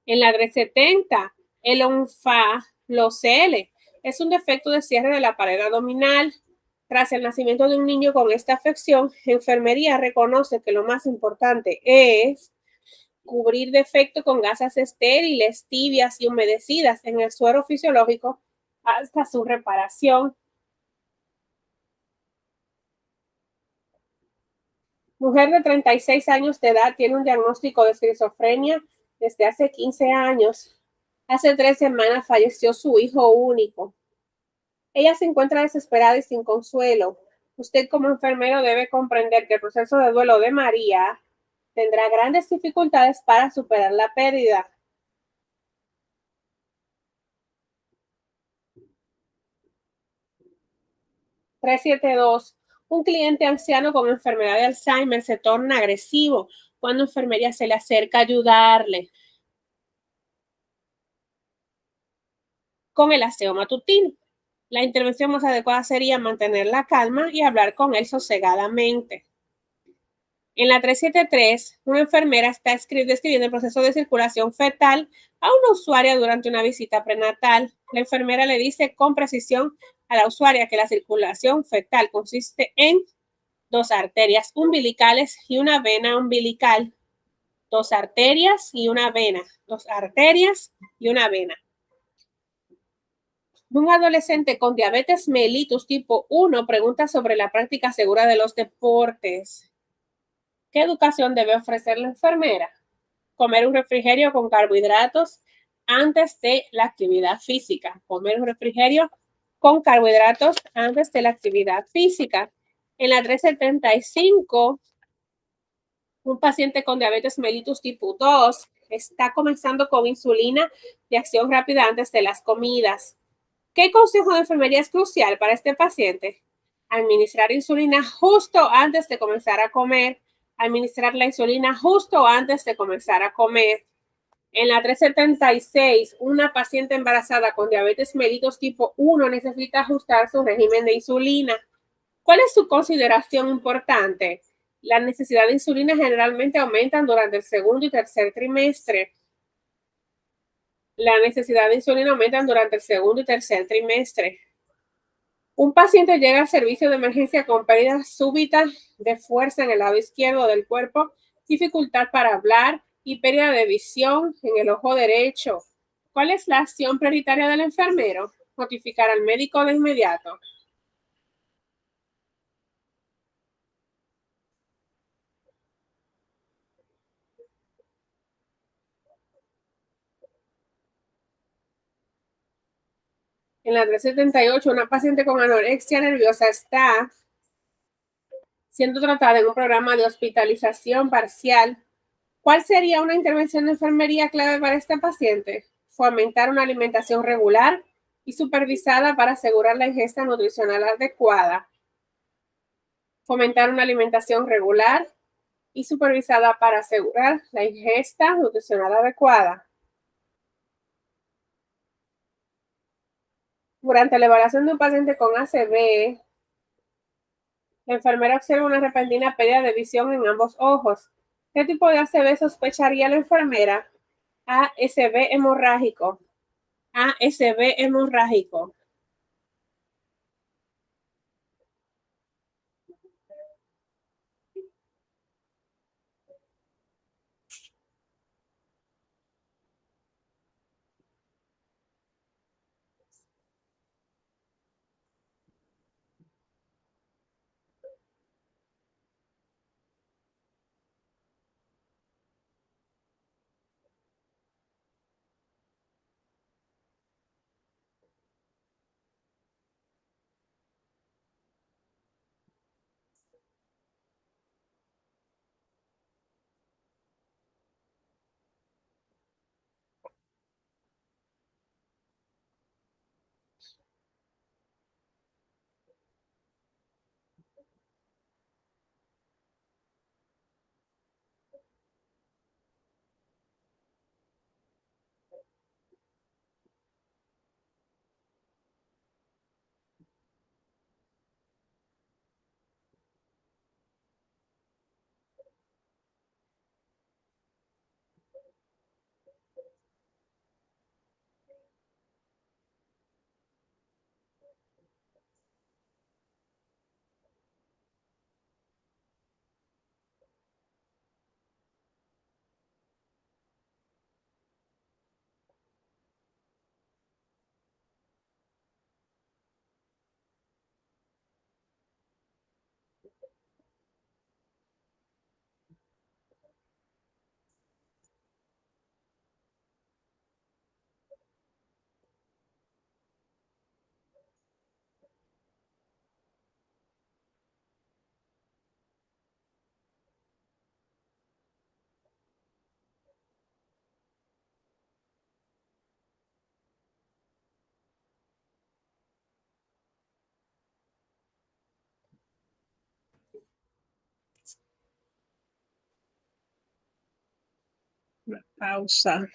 En la 370, el onfalocele es un defecto de cierre de la pared abdominal. Tras el nacimiento de un niño con esta afección, enfermería reconoce que lo más importante es cubrir defecto con gasas estériles, tibias y humedecidas en el suero fisiológico hasta su reparación. Mujer de 36 años de edad tiene un diagnóstico de esquizofrenia desde hace 15 años. Hace 3 semanas falleció su hijo único. Ella se encuentra desesperada y sin consuelo. Usted como enfermero debe comprender que el proceso de duelo de María tendrá grandes dificultades para superar la pérdida. 372. Un cliente anciano con enfermedad de Alzheimer se torna agresivo cuando enfermería se le acerca a ayudarle con el aseo matutino. La intervención más adecuada sería mantener la calma y hablar con él sosegadamente. En la 373, una enfermera está describiendo el proceso de circulación fetal a una usuaria durante una visita prenatal. La enfermera le dice con precisión a la usuaria que la circulación fetal consiste en 2 arterias umbilicales y una vena umbilical. 2 arterias y una vena. 2 arterias y una vena. Un adolescente con diabetes mellitus tipo 1 pregunta sobre la práctica segura de los deportes. ¿Qué educación debe ofrecer la enfermera? Comer un refrigerio con carbohidratos antes de la actividad física. Comer un refrigerio con carbohidratos antes de la actividad física. En la 375, un paciente con diabetes mellitus tipo 2 está comenzando con insulina de acción rápida antes de las comidas. ¿Qué consejo de enfermería es crucial para este paciente? Administrar insulina justo antes de comenzar a comer. Administrar la insulina justo antes de comenzar a comer. En la 376, una paciente embarazada con diabetes mellitus tipo 1 necesita ajustar su régimen de insulina. ¿Cuál es su consideración importante? La necesidad de insulina generalmente aumentan durante el segundo y tercer trimestre. La necesidad de insulina aumenta durante el segundo y tercer trimestre. Un paciente llega al servicio de emergencia con pérdida súbita de fuerza en el lado izquierdo del cuerpo, dificultad para hablar y pérdida de visión en el ojo derecho. ¿Cuál es la acción prioritaria del enfermero? Notificar al médico de inmediato. En la 378, una paciente con anorexia nerviosa está siendo tratada en un programa de hospitalización parcial. ¿Cuál sería una intervención de enfermería clave para este paciente? Fomentar una alimentación regular y supervisada para asegurar la ingesta nutricional adecuada. Fomentar una alimentación regular y supervisada para asegurar la ingesta nutricional adecuada. Durante la evaluación de un paciente con ACV, la enfermera observa una repentina pérdida de visión en ambos ojos. ¿Qué tipo de ACV sospecharía la enfermera? ASV hemorrágico. ASV hemorrágico. Pausa.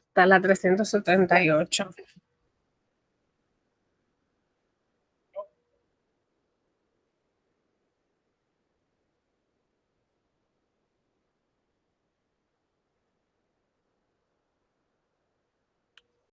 Está la 378.